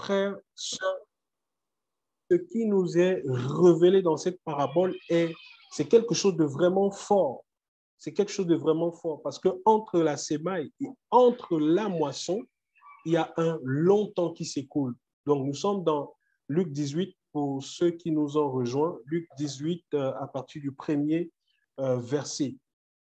frères, sœurs, ce qui nous est révélé dans cette parabole c'est quelque chose de vraiment fort. C'est quelque chose de vraiment fort parce que entre la sémaille et entre la moisson, il y a un long temps qui s'écoule. Donc, nous sommes dans Luc 18 pour ceux qui nous ont rejoints. Luc 18 à partir du premier verset.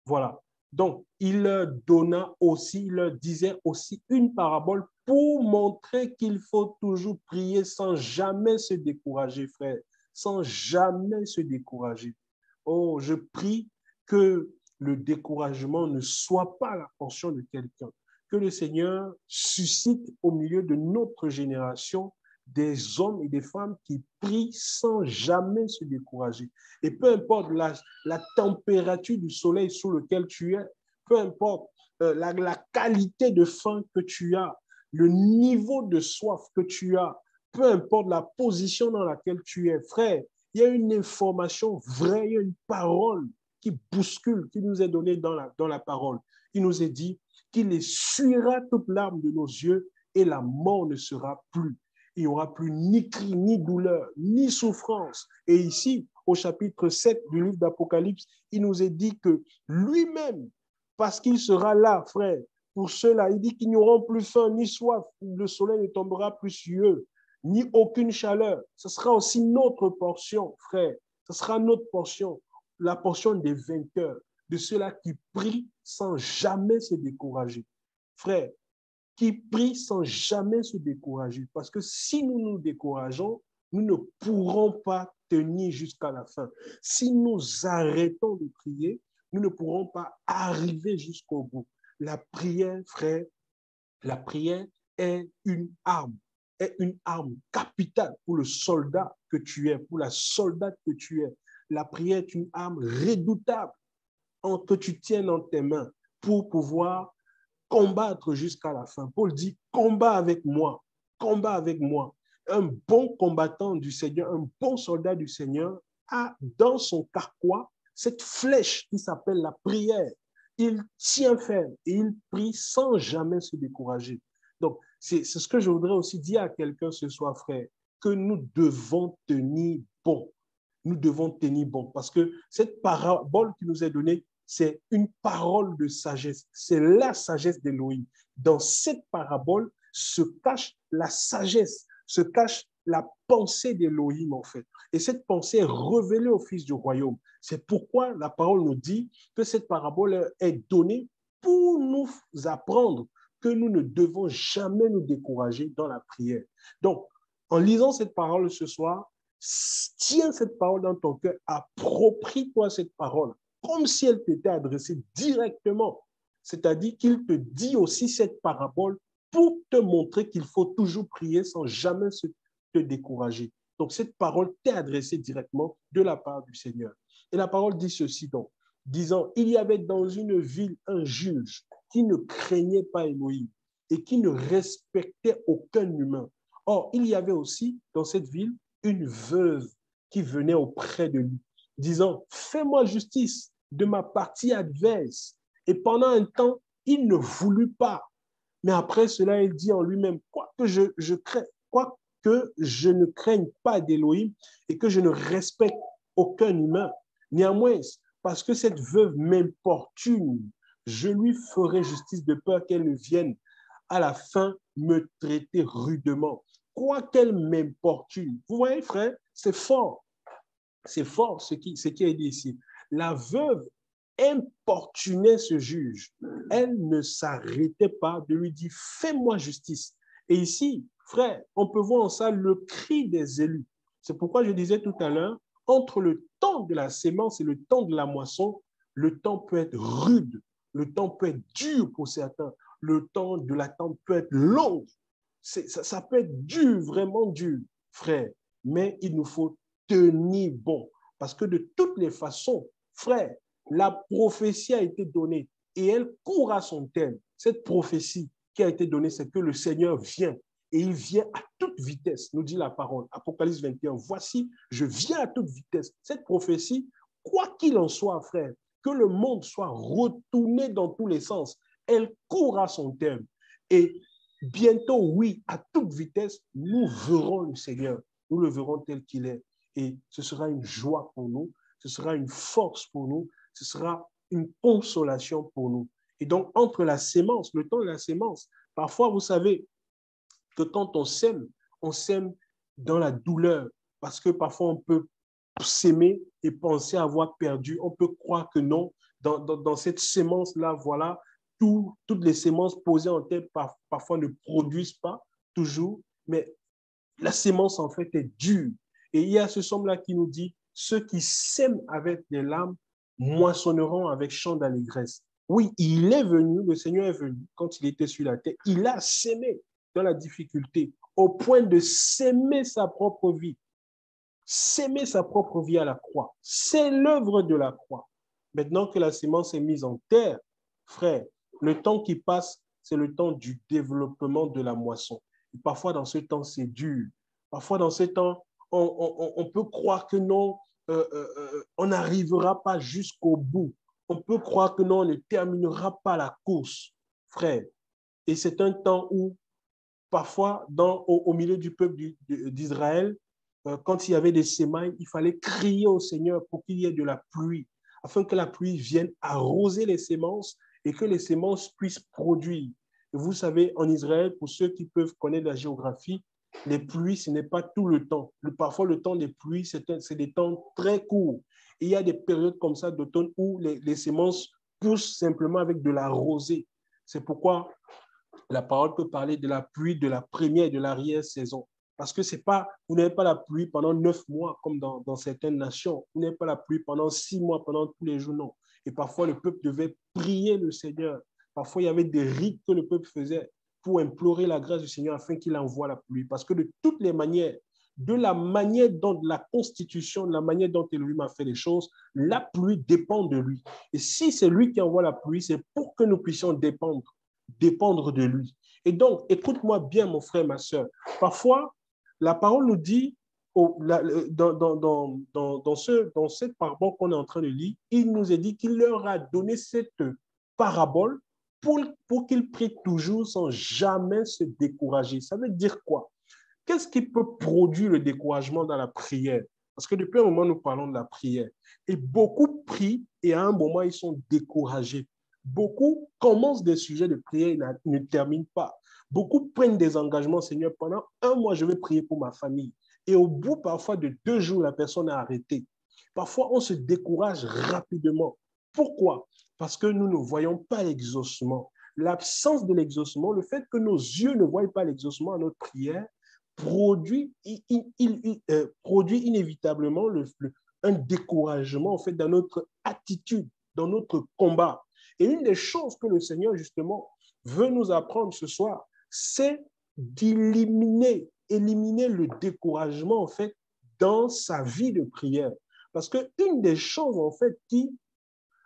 Voilà. Donc, il leur donna aussi, il leur disait aussi une parabole pour montrer qu'il faut toujours prier sans jamais se décourager, frère, sans jamais se décourager. Oh, je prie que le découragement ne soit pas la portion de quelqu'un, que le Seigneur suscite au milieu de notre génération des hommes et des femmes qui prient sans jamais se décourager. Et peu importe la température du soleil sous lequel tu es, peu importe la qualité de faim que tu as, le niveau de soif que tu as, peu importe la position dans laquelle tu es, frère, il y a une information vraie, il y a une parole qui bouscule, qui nous est donnée dans la parole. Il nous est dit qu'il essuiera toute larme de nos yeux et la mort ne sera plus. Il n'y aura plus ni cri, ni douleur, ni souffrance. Et ici, au chapitre 7 du livre d'Apocalypse, il nous est dit que lui-même, parce qu'il sera là, frère, pour ceux-là, il dit qu'ils n'auront plus faim ni soif, le soleil ne tombera plus sur eux, ni aucune chaleur. Ce sera aussi notre portion, frère. Ce sera notre portion, la portion des vainqueurs, de ceux-là qui prient sans jamais se décourager. Frère, qui prient sans jamais se décourager. Parce que si nous nous décourageons, nous ne pourrons pas tenir jusqu'à la fin. Si nous arrêtons de prier, nous ne pourrons pas arriver jusqu'au bout. La prière, frère, la prière est une arme capitale pour le soldat que tu es, pour la soldate que tu es. La prière est une arme redoutable que tu tiennes dans tes mains pour pouvoir combattre jusqu'à la fin. Paul dit, combat avec moi, combat avec moi. Un bon combattant du Seigneur, un bon soldat du Seigneur a dans son carquois cette flèche qui s'appelle la prière. Il tient ferme et il prie sans jamais se décourager. Donc, c'est ce que je voudrais aussi dire à quelqu'un ce soir, frère, que nous devons tenir bon. Nous devons tenir bon parce que cette parabole qui nous est donnée, c'est une parole de sagesse. C'est la sagesse d'Élohim. Dans cette parabole se cache la sagesse, se cache la pensée d'Élohim, en fait. Et cette pensée est révélée au Fils du royaume. C'est pourquoi la parole nous dit que cette parabole est donnée pour nous apprendre que nous ne devons jamais nous décourager dans la prière. Donc, en lisant cette parole ce soir, tiens cette parole dans ton cœur, approprie-toi cette parole comme si elle t'était adressée directement. C'est-à-dire qu'il te dit aussi cette parabole pour te montrer qu'il faut toujours prier sans jamais te décourager. Donc, cette parole t'est adressée directement de la part du Seigneur. Et la parole dit ceci donc, disant, il y avait dans une ville un juge qui ne craignait pas Élohim et qui ne respectait aucun humain. Or, il y avait aussi dans cette ville une veuve qui venait auprès de lui, disant, fais-moi justice de ma partie adverse. Et pendant un temps, il ne voulut pas. Mais après cela, il dit en lui-même, quoique je ne craigne pas d'Élohim et que je ne respecte aucun humain, néanmoins, parce que cette veuve m'importune, je lui ferai justice de peur qu'elle ne vienne à la fin me traiter rudement. Quoi qu'elle m'importune. Vous voyez, frère, c'est fort. C'est fort ce qui est dit ici. La veuve importunait ce juge. Elle ne s'arrêtait pas de lui dire, fais-moi justice. Et ici, frère, on peut voir en ça le cri des élus. C'est pourquoi je disais tout à l'heure, entre le temps de la sémence et le temps de la moisson, le temps peut être rude, le temps peut être dur pour certains, le temps de l'attente peut être long. Ça peut être dur, vraiment dur, frère. Mais il nous faut tenir bon. Parce que de toutes les façons, frère, la prophétie a été donnée et elle court à son terme. Cette prophétie qui a été donnée, c'est que le Seigneur vient et il vient à toute vitesse, nous dit la parole. Apocalypse 21, voici, je viens à toute vitesse. Cette prophétie, quoi qu'il en soit, frère, que le monde soit retourné dans tous les sens, elle court à son terme. Et bientôt, oui, à toute vitesse, nous verrons le Seigneur. Nous le verrons tel qu'il est. Et ce sera une joie pour nous, ce sera une force pour nous, ce sera une consolation pour nous. Et donc, entre la sémence, le temps de la sémence, parfois, vous savez que quand on sème dans la douleur, parce que parfois, on peut s'aimer et penser avoir perdu. On peut croire que non. Dans cette sémence-là, voilà, toutes les sémences posées en terre parfois ne produisent pas toujours, mais la sémence, en fait, est dure. Et il y a ce somme-là qui nous dit, ceux qui sèment avec des larmes moissonneront avec chant d'allégresse. Oui, il est venu, le Seigneur est venu quand il était sur la terre. Il a sémé dans la difficulté, au point de s'aimer sa propre vie. S'aimer sa propre vie à la croix. C'est l'œuvre de la croix. Maintenant que la sémence est mise en terre, frère, le temps qui passe, c'est le temps du développement de la moisson. Et parfois, dans ce temps, c'est dur. Parfois, dans ce temps, on peut croire que non, on n'arrivera pas jusqu'au bout. On peut croire que non, on ne terminera pas la course, frère. Et c'est un temps où, parfois, au milieu du peuple d'Israël, quand il y avait des semailles, il fallait crier au Seigneur pour qu'il y ait de la pluie, afin que la pluie vienne arroser les semences et que les semences puissent produire. Et vous savez, en Israël, pour ceux qui peuvent connaître la géographie, les pluies, ce n'est pas tout le temps. Parfois, le temps des pluies, c'est des temps très courts. Et il y a des périodes comme ça d'automne où les semences poussent simplement avec de la rosée. C'est pourquoi la parole peut parler de la pluie de la première et de l'arrière-saison. Parce que c'est pas, vous n'avez pas la pluie pendant 9 mois, comme dans certaines nations. Vous n'avez pas la pluie pendant 6 mois, pendant tous les jours, non. Et parfois, le peuple devait prier le Seigneur. Parfois, il y avait des rites que le peuple faisait pour implorer la grâce du Seigneur afin qu'il envoie la pluie. Parce que de toutes les manières, de la manière dont la constitution, de la manière dont Elohim a fait les choses, la pluie dépend de lui. Et si c'est lui qui envoie la pluie, c'est pour que nous puissions dépendre de lui. Et donc, écoute-moi bien, mon frère, ma soeur. Parfois, la parole nous dit, dans cette parabole qu'on est en train de lire, il nous est dit qu'il leur a donné cette parabole pour qu'ils prient toujours sans jamais se décourager. Ça veut dire quoi? Qu'est-ce qui peut produire le découragement dans la prière? Parce que depuis un moment, nous parlons de la prière. Et beaucoup prient et à un moment, ils sont découragés. Beaucoup commencent des sujets de prière et ne terminent pas. Beaucoup prennent des engagements, Seigneur, pendant un mois, je vais prier pour ma famille. Et au bout, parfois, de 2 jours, la personne a arrêté. Parfois, on se décourage rapidement. Pourquoi? Parce que nous ne voyons pas l'exaucement. L'absence de l'exaucement, le fait que nos yeux ne voient pas l'exaucement à notre prière, produit inévitablement un découragement en fait, dans notre attitude, dans notre combat. Et une des choses que le Seigneur, justement, veut nous apprendre ce soir, c'est d'éliminer le découragement, en fait, dans sa vie de prière. Parce qu'une des choses, en fait, qui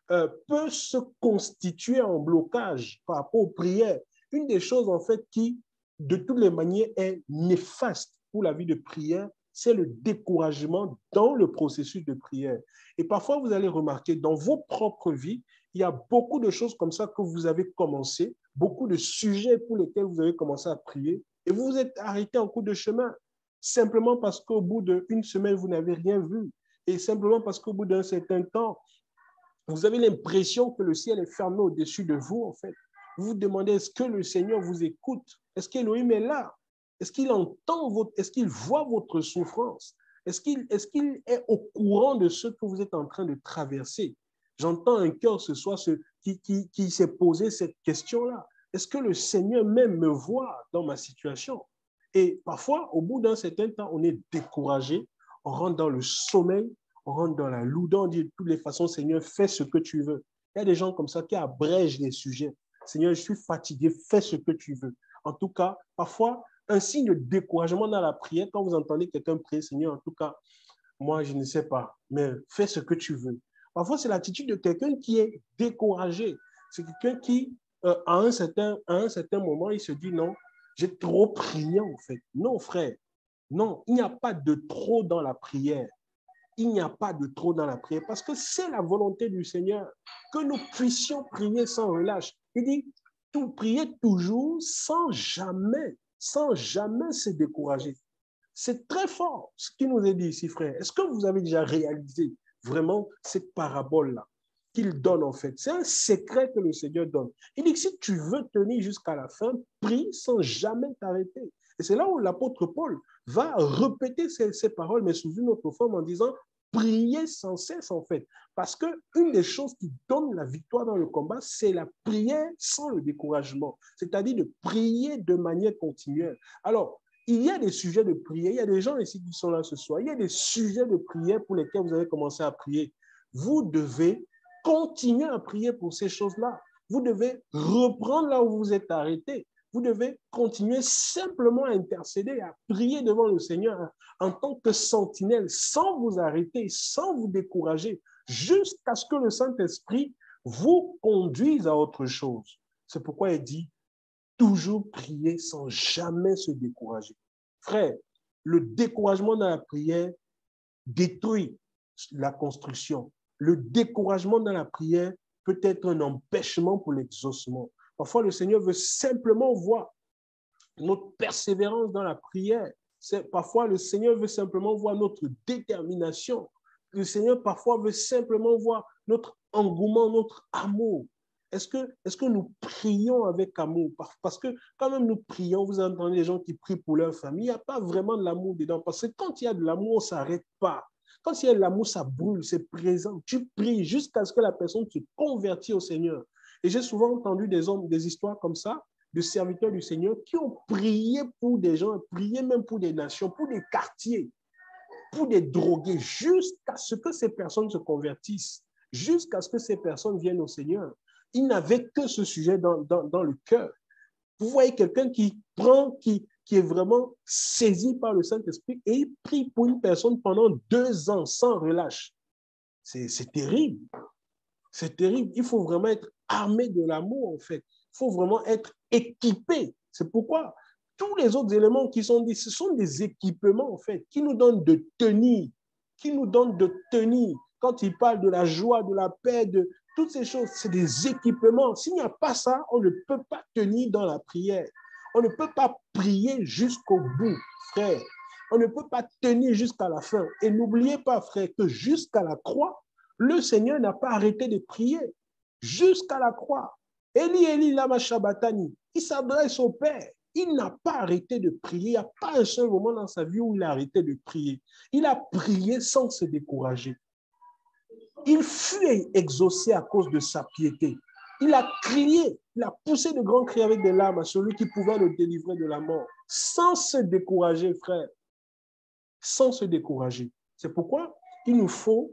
peut se constituer en blocage par rapport aux prières, une des choses, en fait, qui, de toutes les manières, est néfaste pour la vie de prière, c'est le découragement dans le processus de prière. Et parfois, vous allez remarquer, dans vos propres vies, il y a beaucoup de choses comme ça que vous avez commencé, beaucoup de sujets pour lesquels vous avez commencé à prier, et vous vous êtes arrêté en cours de chemin, simplement parce qu'au bout d'une semaine, vous n'avez rien vu, et simplement parce qu'au bout d'un certain temps, vous avez l'impression que le ciel est fermé au-dessus de vous, en fait. Vous vous demandez, est-ce que le Seigneur vous écoute? Est-ce qu'Élohim est là? Est-ce qu'il est-ce qu'il voit votre souffrance? Est-ce qu'il est au courant de ce que vous êtes en train de traverser? J'entends un cœur ce soir qui s'est posé cette question-là. Est-ce que le Seigneur même me voit dans ma situation? Et parfois, au bout d'un certain temps, on est découragé, on rentre dans le sommeil, on rentre dans la lourdeur, on dit de toutes les façons, Seigneur, fais ce que tu veux. Il y a des gens comme ça qui abrègent les sujets. Seigneur, je suis fatigué, fais ce que tu veux. En tout cas, parfois, un signe de découragement dans la prière, quand vous entendez quelqu'un prier, Seigneur, en tout cas, moi, je ne sais pas, mais fais ce que tu veux. Parfois, c'est l'attitude de quelqu'un qui est découragé. C'est quelqu'un qui, à un certain moment, il se dit, non, j'ai trop prié, en fait. Non, frère, non, il n'y a pas de trop dans la prière. Il n'y a pas de trop dans la prière parce que c'est la volonté du Seigneur que nous puissions prier sans relâche. Il dit, prier toujours sans jamais se décourager. C'est très fort ce qui nous est dit ici, frère. Est-ce que vous avez déjà réalisé vraiment cette parabole-là qu'il donne en fait? C'est un secret que le Seigneur donne. Il dit que si tu veux tenir jusqu'à la fin, prie sans jamais t'arrêter. Et c'est là où l'apôtre Paul va répéter ces paroles, mais sous une autre forme en disant prier sans cesse en fait. Parce qu'une des choses qui donne la victoire dans le combat, c'est la prière sans le découragement. C'est-à-dire de prier de manière continuelle. Alors, il y a des sujets de prière. Il y a des gens ici qui sont là ce soir. Il y a des sujets de prière pour lesquels vous avez commencé à prier. Vous devez continuer à prier pour ces choses-là. Vous devez reprendre là où vous vous êtes arrêté. Vous devez continuer simplement à intercéder, à prier devant le Seigneur en tant que sentinelle, sans vous arrêter, sans vous décourager, jusqu'à ce que le Saint-Esprit vous conduise à autre chose. C'est pourquoi il dit toujours prier sans jamais se décourager. Frère, le découragement dans la prière détruit la construction. Le découragement dans la prière peut être un empêchement pour l'exaucement. Parfois, le Seigneur veut simplement voir notre persévérance dans la prière. Parfois, le Seigneur veut simplement voir notre détermination. Le Seigneur, parfois, veut simplement voir notre engouement, notre amour. Est-ce que nous prions avec amour? Parce que quand même nous prions, vous entendez les gens qui prient pour leur famille, il n'y a pas vraiment de l'amour dedans. Parce que quand il y a de l'amour, on ne s'arrête pas. Quand il y a de l'amour, ça brûle, c'est présent. Tu pries jusqu'à ce que la personne se convertisse au Seigneur. Et j'ai souvent entendu des histoires comme ça, de serviteurs du Seigneur qui ont prié pour des gens, prié même pour des nations, pour des quartiers, pour des drogués, jusqu'à ce que ces personnes se convertissent, jusqu'à ce que ces personnes viennent au Seigneur. Ils n'avaient que ce sujet dans le cœur. Vous voyez quelqu'un qui est vraiment saisi par le Saint-Esprit et il prie pour une personne pendant 2 ans sans relâche. C'est terrible. C'est terrible. Il faut vraiment être armé de l'amour, en fait. Il faut vraiment être équipé. C'est pourquoi tous les autres éléments qui sont dit, ce sont des équipements, en fait, qui nous donnent de tenir, Quand il parle de la joie, de la paix, de toutes ces choses, c'est des équipements. S'il n'y a pas ça, on ne peut pas tenir dans la prière. On ne peut pas prier jusqu'au bout, frère. On ne peut pas tenir jusqu'à la fin. Et n'oubliez pas, frère, que jusqu'à la croix, le Seigneur n'a pas arrêté de prier. Jusqu'à la croix. Eli, Eli, lama shabatani. Il s'adresse au Père. Il n'a pas arrêté de prier. Il n'y a pas un seul moment dans sa vie où il a arrêté de prier. Il a prié sans se décourager. Il fut exaucé à cause de sa piété. Il a crié, il a poussé de grands cris avec des larmes à celui qui pouvait le délivrer de la mort, sans se décourager, frère. Sans se décourager. C'est pourquoi il nous faut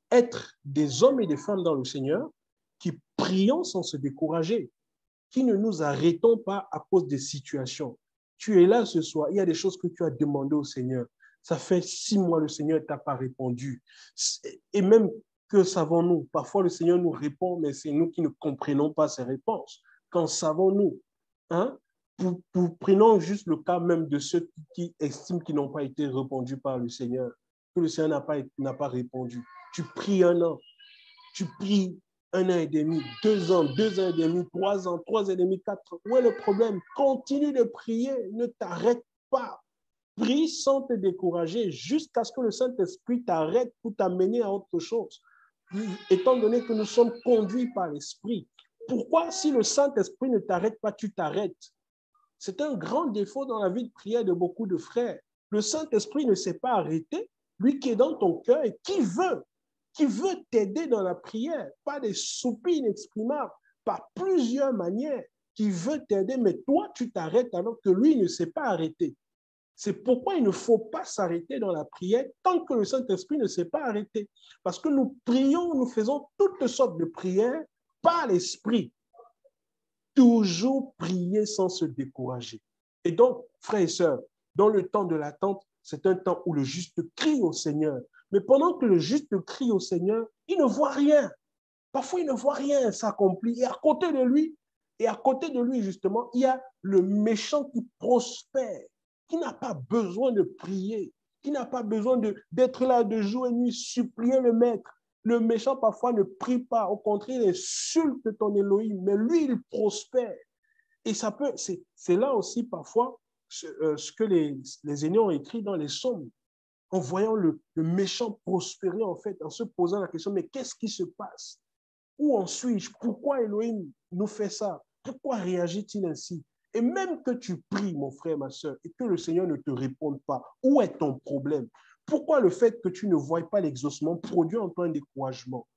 être des hommes et des femmes dans le Seigneur qui prions sans se décourager, qui ne nous arrêtons pas à cause des situations. Tu es là ce soir, il y a des choses que tu as demandées au Seigneur. Ça fait 6 mois, le Seigneur ne t'a pas répondu. Et même que savons-nous? Parfois, le Seigneur nous répond, mais c'est nous qui ne comprenons pas ses réponses. Qu'en savons-nous? Hein? Prenons juste le cas même de ceux qui estiment qu'ils n'ont pas été répondus par le Seigneur, que le Seigneur n'a pas répondu. Tu pries 1 an, tu pries 1 an et demi, 2 ans, 2 ans et demi, 3 ans, 3 ans et demi, 4 ans. Où est le problème? Continue de prier, ne t'arrête pas. Prie sans te décourager jusqu'à ce que le Saint-Esprit t'arrête pour t'amener à autre chose. Étant donné que nous sommes conduits par l'Esprit, pourquoi si le Saint-Esprit ne t'arrête pas, tu t'arrêtes? C'est un grand défaut dans la vie de prière de beaucoup de frères. Le Saint-Esprit ne s'est pas arrêté, lui qui est dans ton cœur et qui veut t'aider dans la prière, par des soupirs inexprimables, par plusieurs manières, qui veut t'aider, mais toi, tu t'arrêtes alors que lui ne s'est pas arrêté. C'est pourquoi il ne faut pas s'arrêter dans la prière tant que le Saint-Esprit ne s'est pas arrêté. Parce que nous prions, nous faisons toutes sortes de prières par l'Esprit. Toujours prier sans se décourager. Et donc, frères et sœurs, dans le temps de l'attente, c'est un temps où le juste crie au Seigneur. Mais pendant que le juste crie au Seigneur, il ne voit rien. Parfois, il ne voit rien s'accomplir. Et à côté de lui, justement, il y a le méchant qui prospère, qui n'a pas besoin de prier, qui n'a pas besoin d'être là de jour et nuit, supplier le Maître. Le méchant, parfois, ne prie pas. Au contraire, il insulte ton Elohim, mais lui, il prospère. Et ça peut, c'est là aussi, parfois, ce que les aînés ont écrit dans les psaumes, en voyant le méchant prospérer, en fait, en se posant la question, mais qu'est-ce qui se passe? Où en suis-je? Pourquoi Elohim nous fait ça? Pourquoi réagit-il ainsi? Et même que tu pries, mon frère, ma soeur, et que le Seigneur ne te réponde pas, où est ton problème? Pourquoi le fait que tu ne voies pas l'exaucement produit en toi un découragement,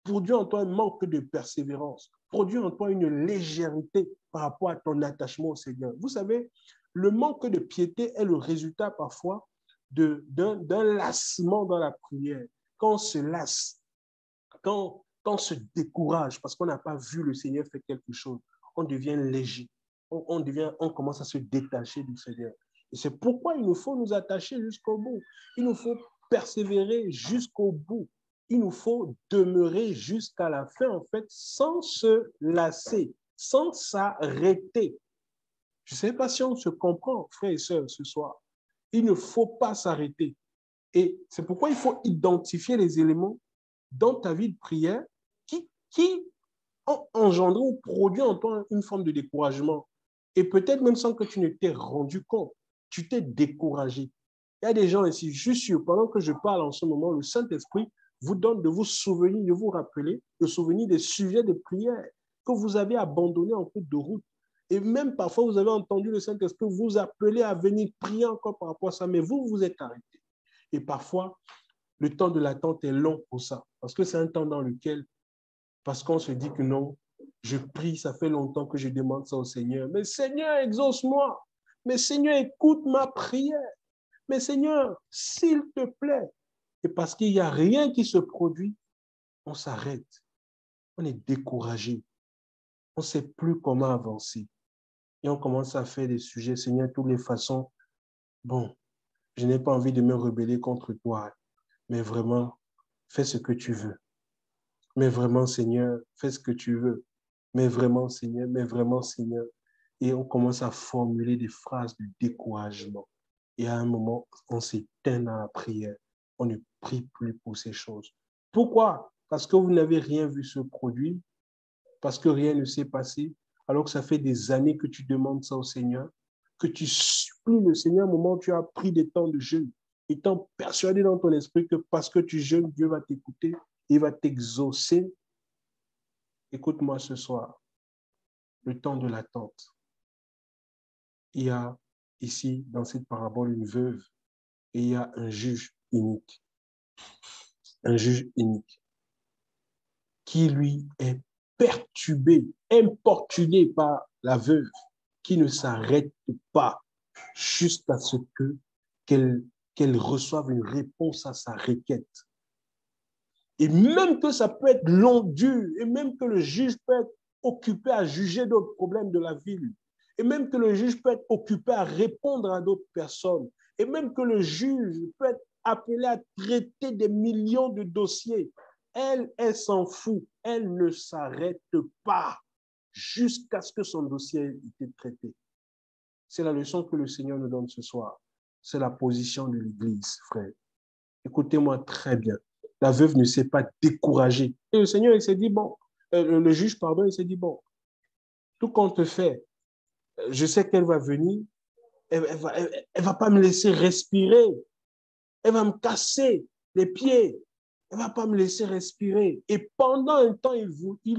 produit en toi un manque de persévérance, produit en toi une légèreté par rapport à ton attachement au Seigneur? Vous savez, le manque de piété est le résultat parfois d'un lassement dans la prière. Quand on se lasse, quand on se décourage parce qu'on n'a pas vu le Seigneur faire quelque chose, on devient léger. On commence à se détacher du Seigneur. Et c'est pourquoi il nous faut nous attacher jusqu'au bout. Il nous faut persévérer jusqu'au bout. Il nous faut demeurer jusqu'à la fin, en fait, sans se lasser, sans s'arrêter. Je ne sais pas si on se comprend, frères et sœurs, ce soir. Il ne faut pas s'arrêter. Et c'est pourquoi il faut identifier les éléments dans ta vie de prière qui ont engendré ou produit en toi une forme de découragement. Et peut-être même sans que tu ne t'aies rendu compte, tu t'es découragé. Il y a des gens ici, je suis sûr, pendant que je parle en ce moment, le Saint-Esprit vous donne de vous souvenir, de vous rappeler, de souvenir des sujets de prière que vous avez abandonnés en cours de route. Et même parfois, vous avez entendu le Saint-Esprit vous appeler à venir prier encore par rapport à ça, mais vous, vous êtes arrêté. Et parfois, le temps de l'attente est long pour ça, parce que c'est un temps dans lequel, parce qu'on se dit que non, je prie, ça fait longtemps que je demande ça au Seigneur. Mais Seigneur, exauce-moi. Mais Seigneur, écoute ma prière. Mais Seigneur, s'il te plaît. Et parce qu'il n'y a rien qui se produit, on s'arrête. On est découragé. On ne sait plus comment avancer. Et on commence à faire des sujets, Seigneur, de toutes les façons. Bon, je n'ai pas envie de me rebeller contre toi, mais vraiment, fais ce que tu veux. Mais vraiment, Seigneur, fais ce que tu veux. Mais vraiment, Seigneur, mais vraiment, Seigneur. Et on commence à formuler des phrases de découragement. Et à un moment, on s'éteint dans la prière. On ne prie plus pour ces choses. Pourquoi? Parce que vous n'avez rien vu se produire, parce que rien ne s'est passé, alors que ça fait des années que tu demandes ça au Seigneur, que tu supplies le Seigneur au moment où tu as pris des temps de jeûne, étant persuadé dans ton esprit que parce que tu jeûnes, Dieu va t'écouter, il va t'exaucer. Écoute-moi ce soir, le temps de l'attente. Il y a ici, dans cette parabole, une veuve et il y a un juge unique. Un juge unique qui, lui, est perturbé, importuné par la veuve, qui ne s'arrête pas jusqu'à ce qu'elle reçoive une réponse à sa requête. Et même que ça peut être long, dur, et même que le juge peut être occupé à juger d'autres problèmes de la ville, et même que le juge peut être occupé à répondre à d'autres personnes, et même que le juge peut être appelé à traiter des millions de dossiers, elle s'en fout, elle ne s'arrête pas jusqu'à ce que son dossier ait été traité. C'est la leçon que le Seigneur nous donne ce soir. C'est la position de l'Église, frère. Écoutez-moi très bien. La veuve ne s'est pas découragée. Et le Seigneur, il s'est dit, bon, le juge, pardon, il s'est dit, bon, tout compte fait, je sais qu'elle va venir, elle va pas me laisser respirer, elle va me casser les pieds, elle va pas me laisser respirer. Et pendant un temps, il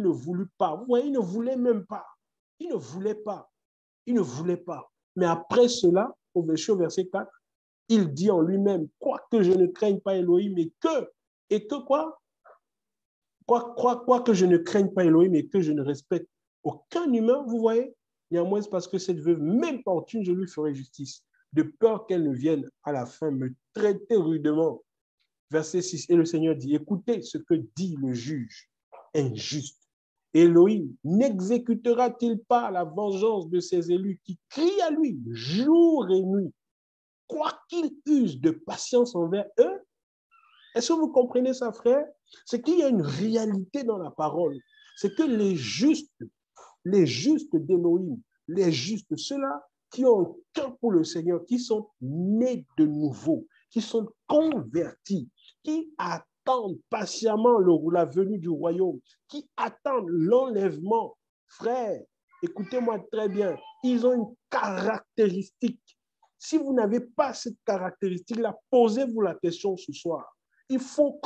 ne voulut pas. Vous voyez, il ne voulait même pas. Il ne voulait pas. Il ne voulait pas. Mais après cela, au verset 4, il dit en lui-même, quoique je ne craigne pas Elohim, et que quoi? Quoique je ne craigne pas Elohim et que je ne respecte aucun humain, vous voyez? Néanmoins, c'est parce que cette veuve m'importune, je lui ferai justice, de peur qu'elle ne vienne à la fin me traiter rudement. Verset 6, et le Seigneur dit, écoutez ce que dit le juge injuste. Elohim n'exécutera-t-il pas la vengeance de ses élus qui crient à lui jour et nuit, quoi qu'il use de patience envers eux? Est-ce que vous comprenez ça, frère? C'est qu'il y a une réalité dans la parole. C'est que les justes d'Elohim, les justes, ceux-là qui ont un cœur pour le Seigneur, qui sont nés de nouveau, qui sont convertis, qui attendent patiemment la venue du royaume, qui attendent l'enlèvement. Frère, écoutez-moi très bien, ils ont une caractéristique. Si vous n'avez pas cette caractéristique-là, posez-vous la question ce soir. Il faut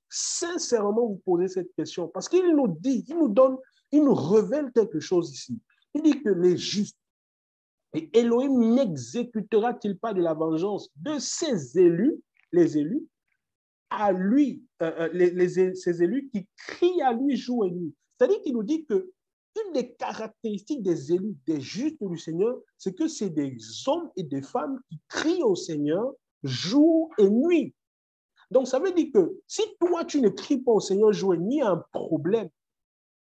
sincèrement vous poser cette question parce qu'il nous dit, il nous révèle quelque chose ici. Il dit que les justes, et Elohim n'exécutera-t-il pas de la vengeance de ses élus, les élus, à lui, ces élus qui crient à lui jour et nuit. C'est-à-dire qu'il nous dit que une des caractéristiques des élus, des justes du Seigneur, c'est que c'est des hommes et des femmes qui crient au Seigneur jour et nuit. Donc, ça veut dire que si toi, tu ne cries pas au Seigneur jour et nuit, il y a un problème.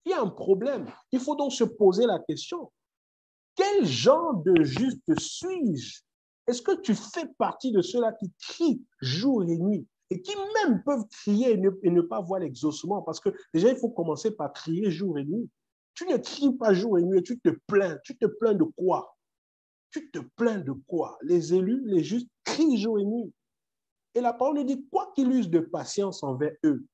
Il y a un problème. Il faut donc se poser la question. Quel genre de juste suis-je? Est-ce que tu fais partie de ceux-là qui crient jour et nuit et qui même peuvent crier et ne pas voir l'exaucement? Parce que déjà, il faut commencer par crier jour et nuit. Tu ne cries pas jour et nuit et tu te plains. Tu te plains de quoi? Tu te plains de quoi? Les élus, les justes, crient jour et nuit. Et la parole dit, quoi qu'il use de patience envers eux.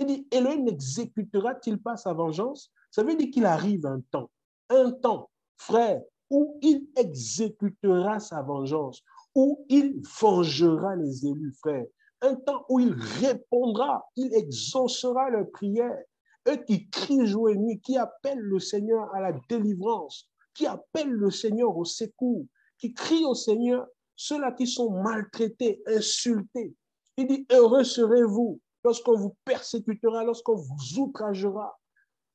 Il dit, Elohim n'exécutera-t-il pas sa vengeance? Ça veut dire qu'il arrive un temps, frère, où il exécutera sa vengeance, où il vengera les élus, frère. Un temps où il répondra, il exaucera leurs prières. Eux qui crient jour et nuit, qui appellent le Seigneur à la délivrance, qui appellent le Seigneur au secours, qui crient au Seigneur, ceux-là qui sont maltraités, insultés. Il dit, heureux serez-vous lorsqu'on vous persécutera, lorsqu'on vous outragera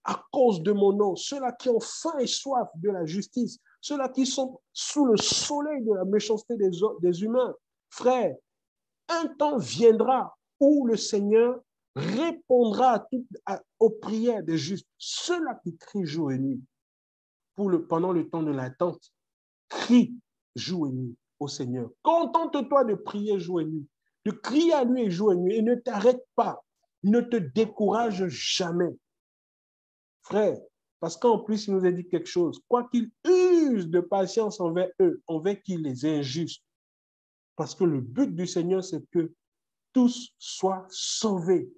à cause de mon nom, ceux-là qui ont faim et soif de la justice, ceux-là qui sont sous le soleil de la méchanceté des humains. Frère, un temps viendra où le Seigneur répondra aux prières des justes. Ceux-là qui crient jour et nuit pendant le temps de l'attente, crient jour et nuit au Seigneur. Contente-toi de prier jour et nuit, de crier à lui jour et nuit et ne t'arrête pas, ne te décourage jamais. Frère, parce qu'en plus, il nous a dit quelque chose. Quoi qu'il use de patience envers eux, envers qui les injustes. Parce que le but du Seigneur, c'est que tous soient sauvés.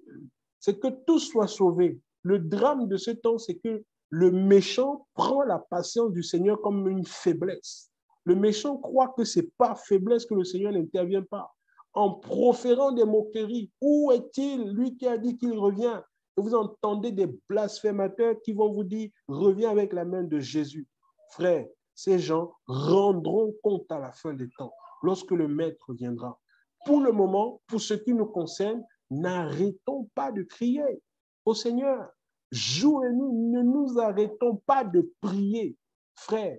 C'est que tous soient sauvés. Le drame de ce temps, c'est que le méchant prend la patience du Seigneur comme une faiblesse. Le méchant croit que ce n'est pas faiblesse que le Seigneur n'intervient pas. En proférant des moqueries, où est-il, lui qui a dit qu'il revient? Et vous entendez des blasphémateurs qui vont vous dire, reviens avec la main de Jésus. Frère, ces gens rendront compte à la fin des temps, lorsque le Maître viendra. Pour le moment, pour ce qui nous concerne, n'arrêtons pas de crier au Seigneur. Jour et nuit, ne nous arrêtons pas de prier. Frère,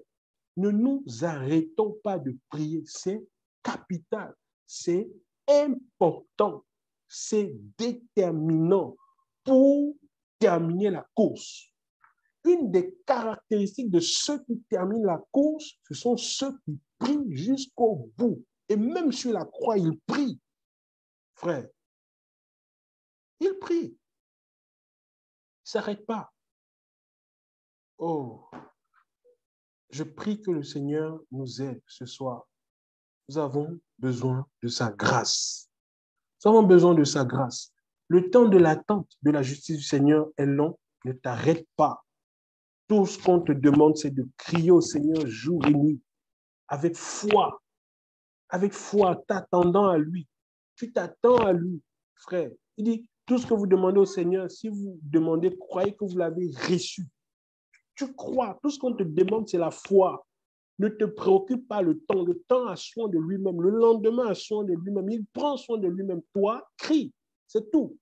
ne nous arrêtons pas de prier. C'est capital, c'est important, c'est déterminant pour terminer la course. Une des caractéristiques de ceux qui terminent la course, ce sont ceux qui prient jusqu'au bout. Et même sur la croix, ils prient. Frère, ils prient. Ils ne s'arrêtent pas. Oh, je prie que le Seigneur nous aide ce soir. Nous avons besoin de sa grâce. Nous avons besoin de sa grâce. Le temps de l'attente de la justice du Seigneur est long. Ne t'arrête pas. Tout ce qu'on te demande, c'est de crier au Seigneur jour et nuit, avec foi, t'attendant à lui. Tu t'attends à lui, frère. Il dit, tout ce que vous demandez au Seigneur, si vous demandez, croyez que vous l'avez reçu. Tu crois, tout ce qu'on te demande, c'est la foi. Ne te préoccupe pas le temps a soin de lui-même, le lendemain a soin de lui-même, il prend soin de lui-même. Toi, crie, c'est tout.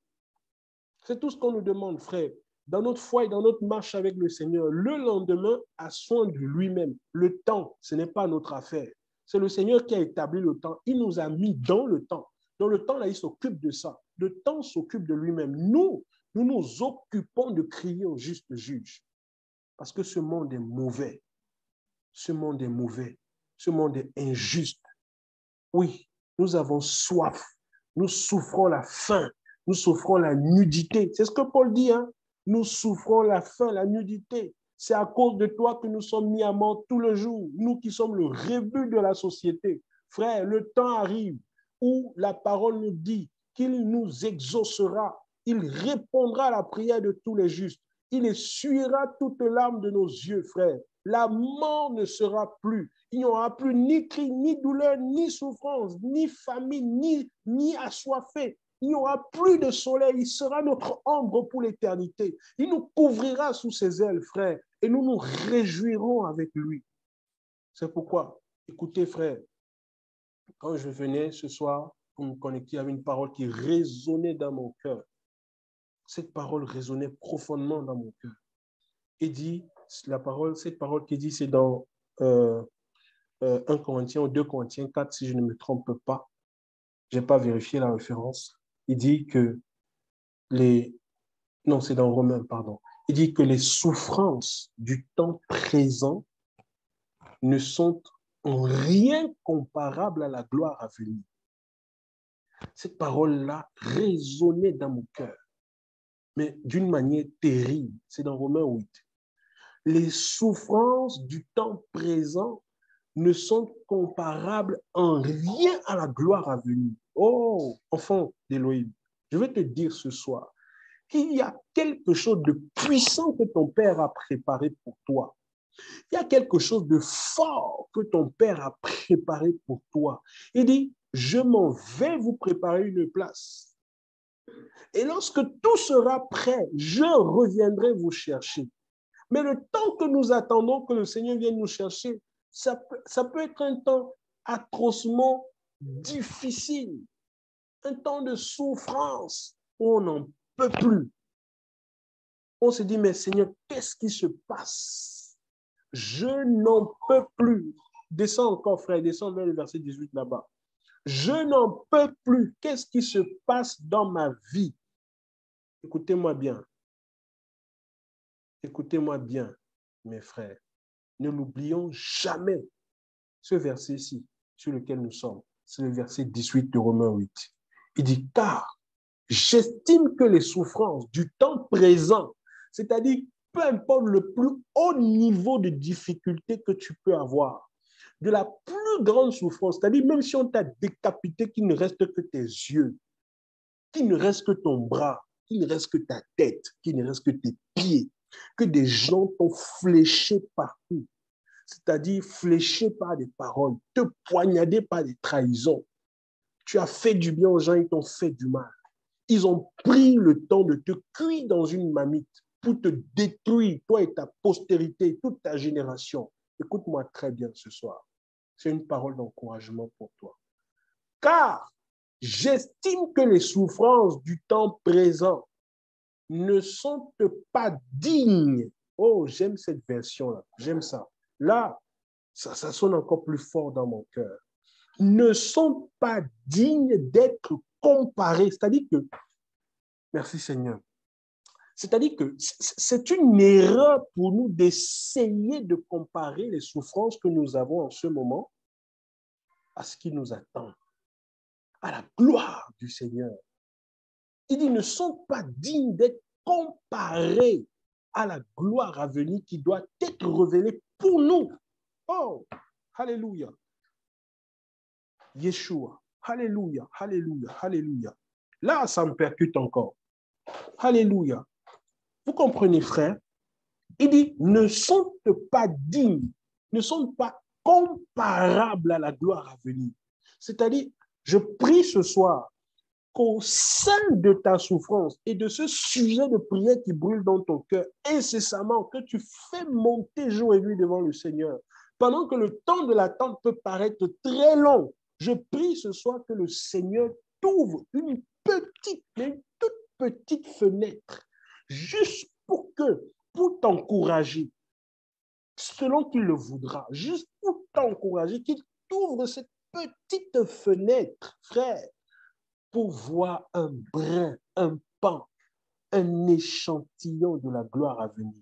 C'est tout ce qu'on nous demande, frère. Dans notre foi et dans notre marche avec le Seigneur, le lendemain a soin de lui-même. Le temps, ce n'est pas notre affaire. C'est le Seigneur qui a établi le temps. Il nous a mis dans le temps. Dans le temps, là, il s'occupe de ça. Le temps s'occupe de lui-même. Nous nous occupons de crier au juste juge. Parce que ce monde est mauvais. Ce monde est mauvais. Ce monde est injuste. Oui, nous avons soif. Nous souffrons la faim. Nous souffrons la nudité. C'est ce que Paul dit, hein? Nous souffrons la faim, la nudité. C'est à cause de toi que nous sommes mis à mort tout le jour. Nous qui sommes le rebut de la société. Frère, le temps arrive où la parole nous dit qu'il nous exaucera. Il répondra à la prière de tous les justes. Il essuiera toute larme de nos yeux, frères. La mort ne sera plus. Il n'y aura plus ni cri, ni douleur, ni souffrance, ni famine, ni assoiffé. Il n'y aura plus de soleil. Il sera notre ombre pour l'éternité. Il nous couvrira sous ses ailes, frères, et nous nous réjouirons avec lui. C'est pourquoi, écoutez, frères, quand je venais ce soir pour me connecter, il y avait une parole qui résonnait dans mon cœur. Cette parole résonnait profondément dans mon cœur. Et dit, cette parole qui dit, c'est dans 1 Corinthiens ou 2 Corinthiens 4, si je ne me trompe pas. Je n'ai pas vérifié la référence. Il dit que non, c'est dans Romains, pardon. Il dit que les souffrances du temps présent ne sont en rien comparables à la gloire à venir. Cette parole-là résonnait dans mon cœur, mais d'une manière terrible. C'est dans Romains 8. Les souffrances du temps présent ne sont comparables en rien à la gloire à venir. Oh, enfant d'Élohim, je vais te dire ce soir qu'il y a quelque chose de puissant que ton Père a préparé pour toi. Il y a quelque chose de fort que ton Père a préparé pour toi. Il dit, je m'en vais vous préparer une place. Et lorsque tout sera prêt, je reviendrai vous chercher. Mais le temps que nous attendons que le Seigneur vienne nous chercher, ça peut être un temps atrocement difficile, un temps de souffrance où on n'en peut plus. On se dit, mais Seigneur, qu'est-ce qui se passe? Je n'en peux plus. Descends encore, frère, descends vers le verset 18 là-bas. Je n'en peux plus. Qu'est-ce qui se passe dans ma vie? Écoutez-moi bien. Écoutez-moi bien, mes frères. Ne l'oublions jamais. Ce verset-ci, sur lequel nous sommes, c'est le verset 18 de Romains 8. Il dit, car j'estime que les souffrances du temps présent, c'est-à-dire peu importe le plus haut niveau de difficulté que tu peux avoir, de la plus grande souffrance, c'est-à-dire même si on t'a décapité, qu'il ne reste que tes yeux, qu'il ne reste que ton bras, qu'il ne reste que ta tête, qu'il ne reste que tes pieds, que des gens t'ont fléché partout, c'est-à-dire fléché par des paroles, te poignardé par des trahisons. Tu as fait du bien aux gens, ils t'ont fait du mal. Ils ont pris le temps de te cuire dans une marmite pour te détruire, toi et ta postérité, toute ta génération. Écoute-moi très bien ce soir. C'est une parole d'encouragement pour toi. Car j'estime que les souffrances du temps présent ne sont pas dignes. Oh, j'aime cette version-là. J'aime ça. Là, ça sonne encore plus fort dans mon cœur. Ne sont pas dignes d'être comparés. C'est-à-dire que, merci Seigneur, c'est-à-dire que c'est une erreur pour nous d'essayer de comparer les souffrances que nous avons en ce moment à ce qui nous attend, à la gloire du Seigneur. Il dit, ne sont pas dignes d'être comparés à la gloire à venir qui doit être révélée pour nous. Oh, alléluia. Yeshua, alléluia, alléluia, alléluia. Là, ça me percute encore. Alléluia. Vous comprenez, frère? Il dit, ne sont pas dignes, ne sont pas comparables à la gloire à venir. C'est-à-dire, je prie ce soir qu'au sein de ta souffrance et de ce sujet de prière qui brûle dans ton cœur incessamment, que tu fais monter jour et nuit devant le Seigneur, pendant que le temps de l'attente peut paraître très long, je prie ce soir que le Seigneur t'ouvre une petite, une toute petite fenêtre, juste pour t'encourager, selon qu'il le voudra, juste pour t'encourager, qu'il t'ouvre cette petite fenêtre, frère, pour voir un brin, un pan, un échantillon de la gloire à venir.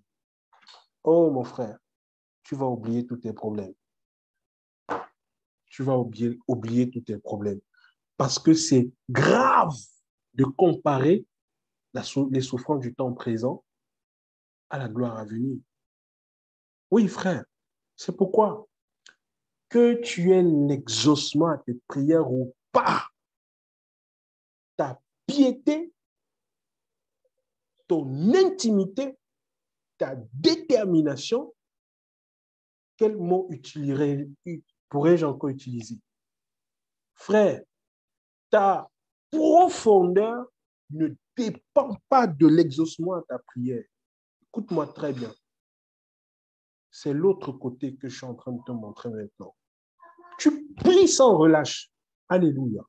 Oh, mon frère, tu vas oublier tous tes problèmes. Tu vas oublier tous tes problèmes. Parce que c'est grave de comparer les souffrances du temps présent à la gloire à venir. Oui, frère, c'est pourquoi que tu aies l'exaucement à tes prières ou pas, ta piété, ton intimité, ta détermination. Quel mot pourrais-je encore utiliser? Frère, ta profondeur ne dépend pas de l'exaucement à ta prière. Écoute-moi très bien. C'est l'autre côté que je suis en train de te montrer maintenant. Tu pries sans relâche. Alléluia.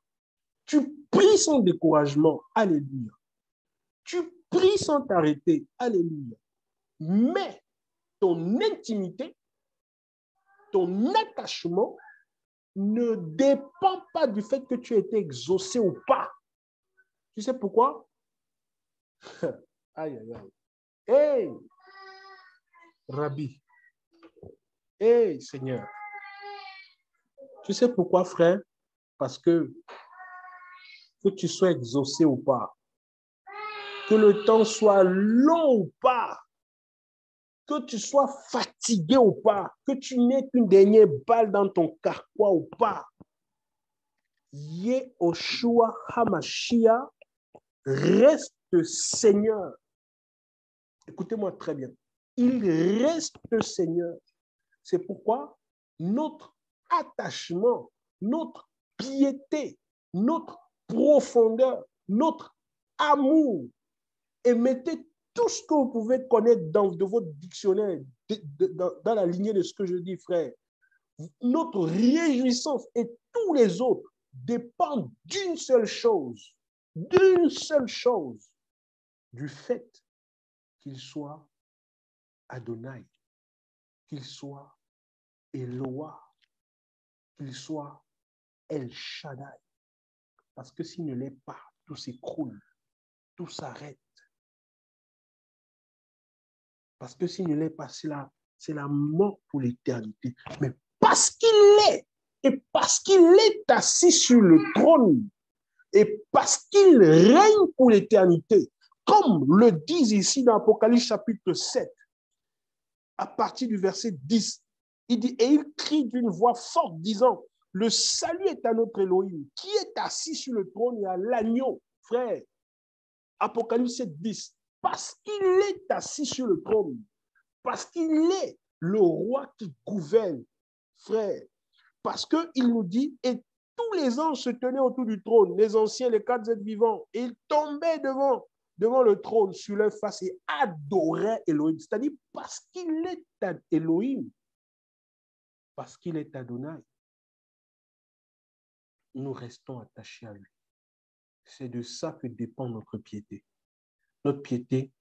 Tu pries sans découragement. Alléluia. Tu pries sans t'arrêter. Alléluia. Mais ton intimité, ton attachement ne dépend pas du fait que tu aies été exaucé ou pas. Tu sais pourquoi? Aïe, aïe, aïe. Hey, Rabbi. Hey, Seigneur. Tu sais pourquoi, frère? Parce que tu sois exaucé ou pas, que le temps soit long ou pas, que tu sois fatigué ou pas, que tu n'aies qu'une dernière balle dans ton carquois ou pas, Yehoshua HaMashiach reste Seigneur. Écoutez-moi très bien. Il reste Seigneur. C'est pourquoi notre attachement, notre piété, notre profondeur, notre amour, et mettez tout ce que vous pouvez connaître de votre dictionnaire, dans la lignée de ce que je dis, frère. Notre réjouissance et tous les autres dépendent d'une seule chose, du fait qu'il soit Adonai, qu'il soit Eloah, qu'il soit El Shaddai. Parce que s'il ne l'est pas, tout s'écroule, tout s'arrête. Parce que s'il ne l'est pas, c'est la mort pour l'éternité. Mais parce qu'il l'est, et parce qu'il est assis sur le trône, et parce qu'il règne pour l'éternité, comme le dit ici dans Apocalypse chapitre 7, à partir du verset 10, il dit, et il crie d'une voix forte, disant, le salut est à notre Elohim, qui est assis sur le trône et à l'agneau, frère. Apocalypse 7, 10, parce qu'il est assis sur le trône, parce qu'il est le roi qui gouverne, frère. Parce qu'il nous dit, et tous les anges se tenaient autour du trône, les anciens, les 4 êtres vivants, et ils tombaient devant le trône sur leur face et adoraient Elohim. C'est-à-dire parce qu'il est Elohim, parce qu'il est Adonai, nous restons attachés à lui. C'est de ça que dépend notre piété. Notre piété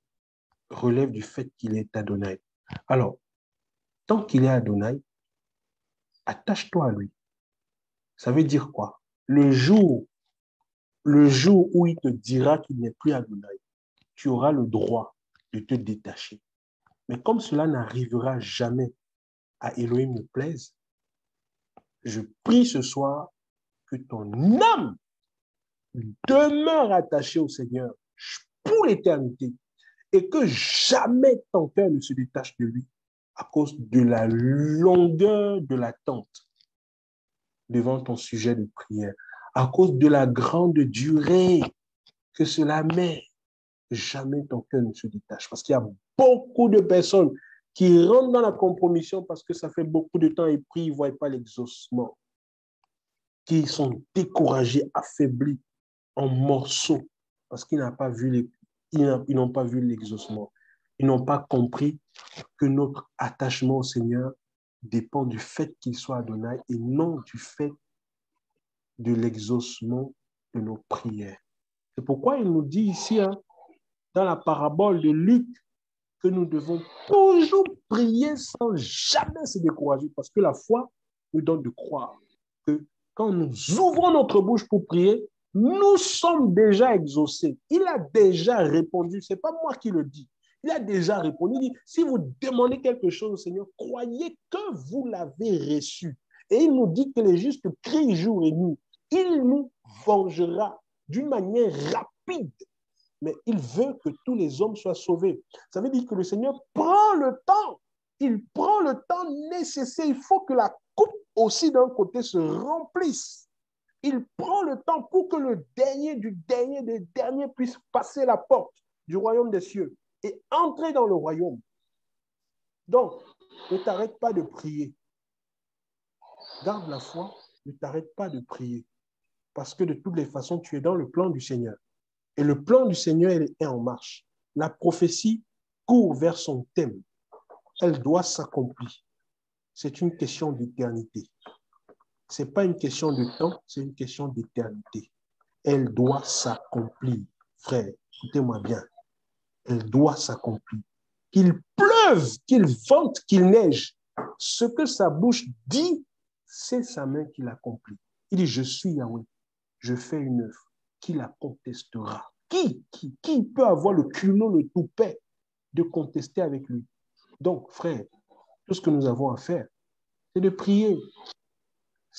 relève du fait qu'il est Adonai. Alors, tant qu'il est Adonai, attache-toi à lui. Ça veut dire quoi? Le jour où il te dira qu'il n'est plus Adonai, tu auras le droit de te détacher. Mais comme cela n'arrivera jamais à Elohim ne plaise, je prie ce soir que ton âme demeure attachée au Seigneur pour l'éternité et que jamais ton cœur ne se détache de lui à cause de la longueur de l'attente devant ton sujet de prière, à cause de la grande durée que cela met. Jamais ton cœur ne se détache. Parce qu'il y a beaucoup de personnes qui rentrent dans la compromission parce que ça fait beaucoup de temps et prient, ils ne voient pas l'exaucement. Qui sont découragés, affaiblis, en morceaux parce qu'ils n'ont pas vu l'exaucement. Ils n'ont pas compris que notre attachement au Seigneur dépend du fait qu'il soit Adonai et non du fait de l'exaucement de nos prières. C'est pourquoi il nous dit ici, dans la parabole de Luc, que nous devons toujours prier sans jamais se décourager, parce que la foi nous donne de croire que quand nous ouvrons notre bouche pour prier, nous sommes déjà exaucés. Il a déjà répondu, ce n'est pas moi qui le dis. Il a déjà répondu. Il dit, si vous demandez quelque chose au Seigneur, croyez que vous l'avez reçu. Et il nous dit que les justes crient jour et nuit. Il nous vengera d'une manière rapide. Mais il veut que tous les hommes soient sauvés. Ça veut dire que le Seigneur prend le temps. Il prend le temps nécessaire. Il faut que la coupe aussi d'un côté se remplisse. Il prend le temps pour que le dernier du dernier des derniers puisse passer la porte du royaume des cieux et entrer dans le royaume. Donc, ne t'arrête pas de prier. Garde la foi, ne t'arrête pas de prier. Parce que de toutes les façons, tu es dans le plan du Seigneur. Et le plan du Seigneur est en marche. La prophétie court vers son thème. Elle doit s'accomplir. C'est une question d'éternité. Ce n'est pas une question de temps, c'est une question d'éternité. Elle doit s'accomplir. Frère, écoutez-moi bien. Elle doit s'accomplir. Qu'il pleuve, qu'il vente, qu'il neige. Ce que sa bouche dit, c'est sa main qui l'accomplit. Il dit, je suis Yahweh, je fais une œuvre. Qui la contestera? Qui peut avoir le culot, le toupet de contester avec lui? Donc, frère, tout ce que nous avons à faire, c'est de prier.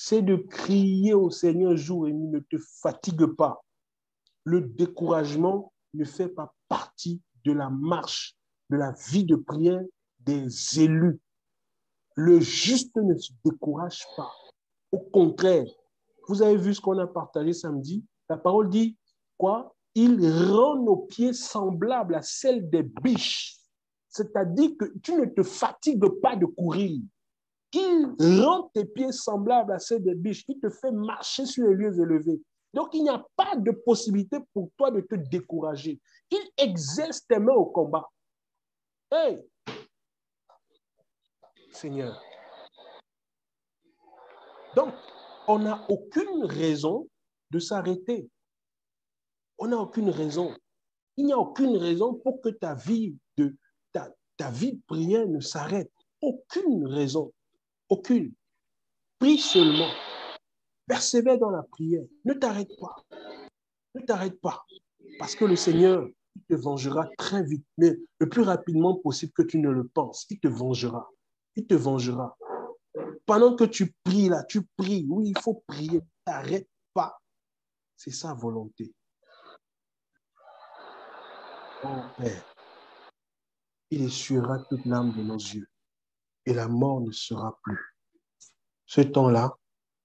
C'est de crier au Seigneur jour et nuit. Ne te fatigue pas. Le découragement ne fait pas partie de la marche, de la vie de prière des élus. Le juste ne se décourage pas. Au contraire, vous avez vu ce qu'on a partagé samedi? La parole dit quoi? Il rend nos pieds semblables à celles des biches. C'est-à-dire que tu ne te fatigues pas de courir. Il rend tes pieds semblables à celles des biches. Il te fait marcher sur les lieux élevés. Donc, il n'y a pas de possibilité pour toi de te décourager. Il exerce tes mains au combat. Hey, Seigneur. Donc, on n'a aucune raison de s'arrêter. On n'a aucune raison. Il n'y a aucune raison pour que ta vie de prière ne s'arrête. Aucune raison. Aucune. Prie seulement. Persévère dans la prière. Ne t'arrête pas. Ne t'arrête pas. Parce que le Seigneur, il te vengera très vite, mais le plus rapidement possible que tu ne le penses. Il te vengera. Il te vengera. Pendant que tu pries là, tu pries. Oui, il faut prier. Ne t'arrête pas. C'est sa volonté. Oh Père, il essuiera toute l'âme de nos yeux et la mort ne sera plus. Ce temps-là,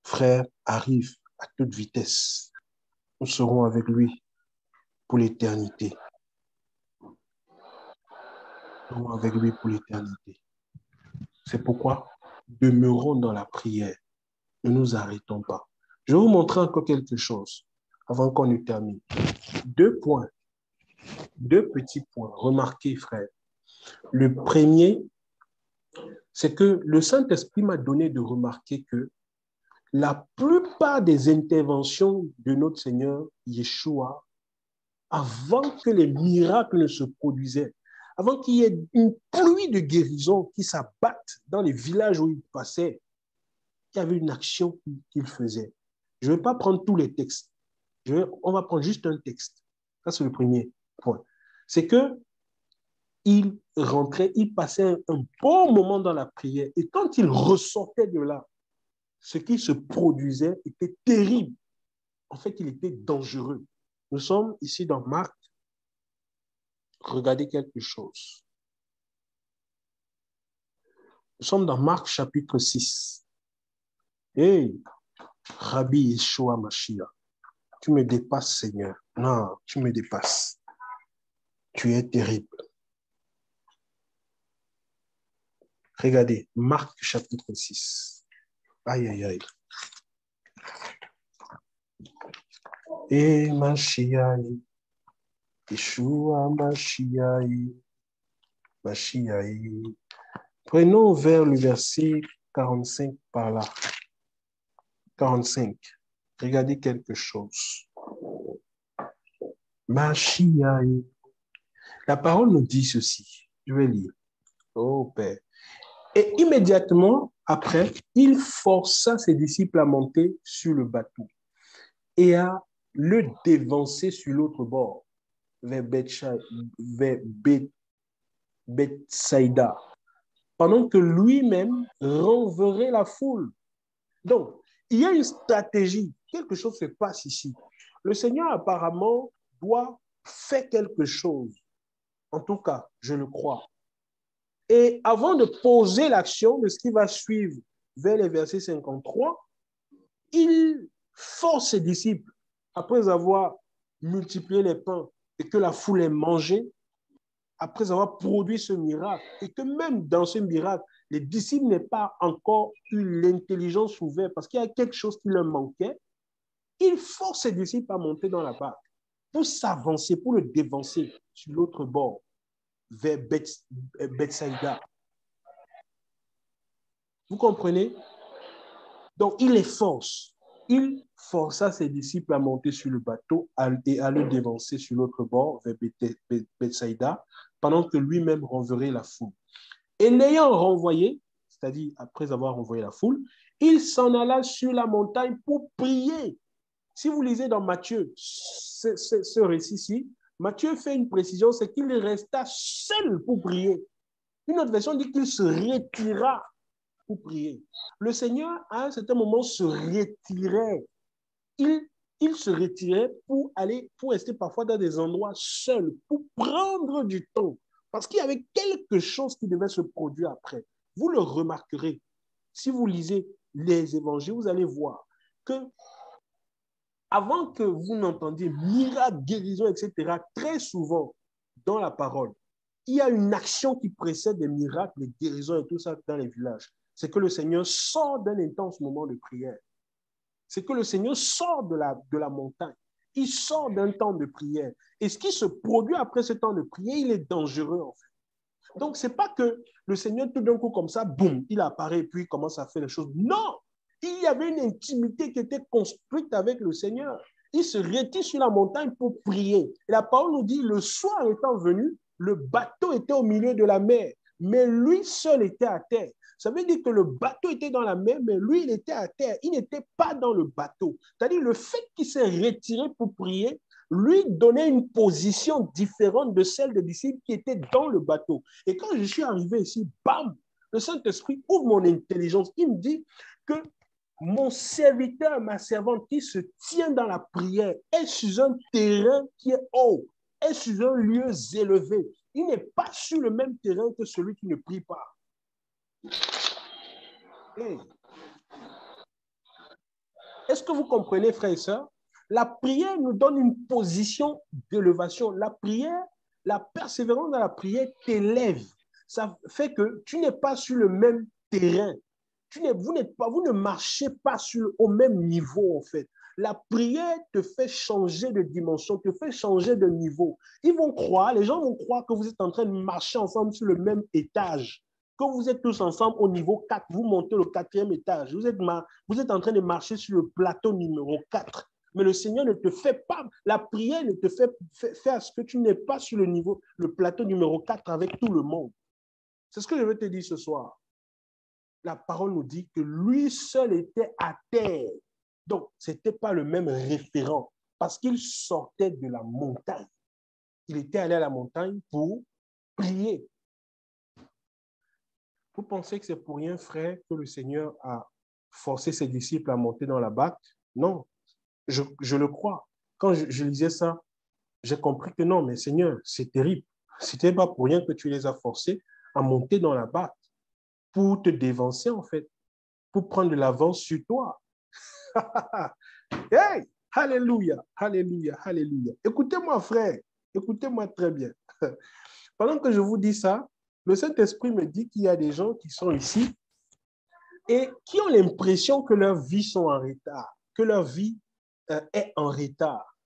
frère, arrive à toute vitesse. Nous serons avec lui pour l'éternité. Nous serons avec lui pour l'éternité. C'est pourquoi demeurons dans la prière. Ne nous arrêtons pas. Je vais vous montrer encore quelque chose avant qu'on ne termine. Deux petits points. Remarquez, frère. Le premier, c'est que le Saint-Esprit m'a donné de remarquer que la plupart des interventions de notre Seigneur Yeshua, avant que les miracles ne se produisaient, avant qu'il y ait une pluie de guérison qui s'abatte dans les villages où il passait, il y avait une action qu'il faisait. Je ne vais pas prendre tous les textes. On va prendre juste un texte. Ça, c'est le premier point. C'est que il rentrait, il passait un bon moment dans la prière. Et quand il ressortait de là, ce qui se produisait était terrible. En fait, il était dangereux. Nous sommes ici dans Marc. Regardez quelque chose. Nous sommes dans Marc chapitre 6. Hey, Rabbi Yeshua Mashiach, tu me dépasses, Seigneur. Non, tu me dépasses. Tu es terrible. Regardez, Marc chapitre 6. Aïe, aïe, aïe. Et Mashiach, Yeshua Mashiach, Mashiach. Prenons vers le verset 45 par là. 45. Regardez quelque chose. Mashiach. La parole nous dit ceci. Je vais lire. Oh Père. Et immédiatement après, il força ses disciples à monter sur le bateau et à le dévancer sur l'autre bord, vers Bethsaïda, pendant que lui-même renverrait la foule. Donc, il y a une stratégie. Quelque chose se passe ici. Le Seigneur, apparemment, doit faire quelque chose. En tout cas, je le crois. Et avant de poser l'action de ce qui va suivre vers les versets 53, il force ses disciples, après avoir multiplié les pains et que la foule ait mangé, après avoir produit ce miracle, et que même dans ce miracle, les disciples n'aient pas encore eu l'intelligence ouverte parce qu'il y a quelque chose qui leur manquait, il force ses disciples à monter dans la barque pour s'avancer, pour le dévancer sur l'autre bord, vers Bethsaïda. Vous comprenez? Donc, il les force. Il força ses disciples à monter sur le bateau et à le dévancer sur l'autre bord, vers Bethsaïda, pendant que lui-même renverrait la foule. Et l'ayant renvoyé, c'est-à-dire après avoir renvoyé la foule, il s'en alla sur la montagne pour prier. Si vous lisez dans Matthieu, ce récit-ci, Matthieu fait une précision, c'est qu'il resta seul pour prier. Une autre version dit qu'il se retira pour prier. Le Seigneur, à un certain moment, se retirait. Il se retirait pour rester parfois dans des endroits seuls, pour prendre du temps. Parce qu'il y avait quelque chose qui devait se produire après. Vous le remarquerez. Si vous lisez les évangiles, vous allez voir que avant que vous n'entendiez miracle, guérison, etc., très souvent dans la parole, il y a une action qui précède les miracles, les guérisons et tout ça dans les villages. C'est que le Seigneur sort d'un intense moment de prière. C'est que le Seigneur sort de la montagne. Il sort d'un temps de prière. Et ce qui se produit après ce temps de prière, il est dangereux en fait. Donc, ce n'est pas que le Seigneur, tout d'un coup, comme ça, boum, il apparaît et puis il commence à faire les choses. Non! Il y avait une intimité qui était construite avec le Seigneur. Il se retire sur la montagne pour prier. Et la parole nous dit, le soir étant venu, le bateau était au milieu de la mer, mais lui seul était à terre. Ça veut dire que le bateau était dans la mer, mais lui, il était à terre. Il n'était pas dans le bateau. C'est-à-dire le fait qu'il s'est retiré pour prier, lui donnait une position différente de celle des disciples qui étaient dans le bateau. Et quand je suis arrivé ici, bam, le Saint-Esprit ouvre mon intelligence. Il me dit que mon serviteur, ma servante qui se tient dans la prière est sur un terrain qui est haut, est sur un lieu élevé. Il n'est pas sur le même terrain que celui qui ne prie pas. Hey. Est-ce que vous comprenez, frères et sœurs? La prière nous donne une position d'élévation. La prière, la persévérance dans la prière t'élève. Ça fait que tu n'es pas sur le même terrain. Vous ne marchez pas au même niveau, en fait. La prière te fait changer de dimension, te fait changer de niveau. Les gens vont croire que vous êtes en train de marcher ensemble sur le même étage. Quand vous êtes tous ensemble au niveau 4, vous montez le 4e étage. Vous êtes en train de marcher sur le plateau numéro 4. Mais le Seigneur ne te fait pas, la prière ne te fait faire ce que tu n'es pas sur le plateau numéro 4 avec tout le monde. C'est ce que je veux te dire ce soir. La parole nous dit que lui seul était à terre. Donc, ce n'était pas le même référent parce qu'il sortait de la montagne. Il était allé à la montagne pour prier. Vous pensez que c'est pour rien, frère, que le Seigneur a forcé ses disciples à monter dans la barque? Non, je le crois. Quand je lisais ça, j'ai compris que non, mais Seigneur, c'est terrible. Ce n'était pas pour rien que tu les as forcés à monter dans la barque pour te dévancer, en fait, pour prendre de l'avance sur toi. Hey! Alléluia, alléluia, alléluia. Écoutez-moi, frère, écoutez-moi très bien. Pendant que je vous dis ça, le Saint-Esprit me dit qu'il y a des gens qui sont ici et qui ont l'impression que leur vie sont en retard, que leur vie est en retard.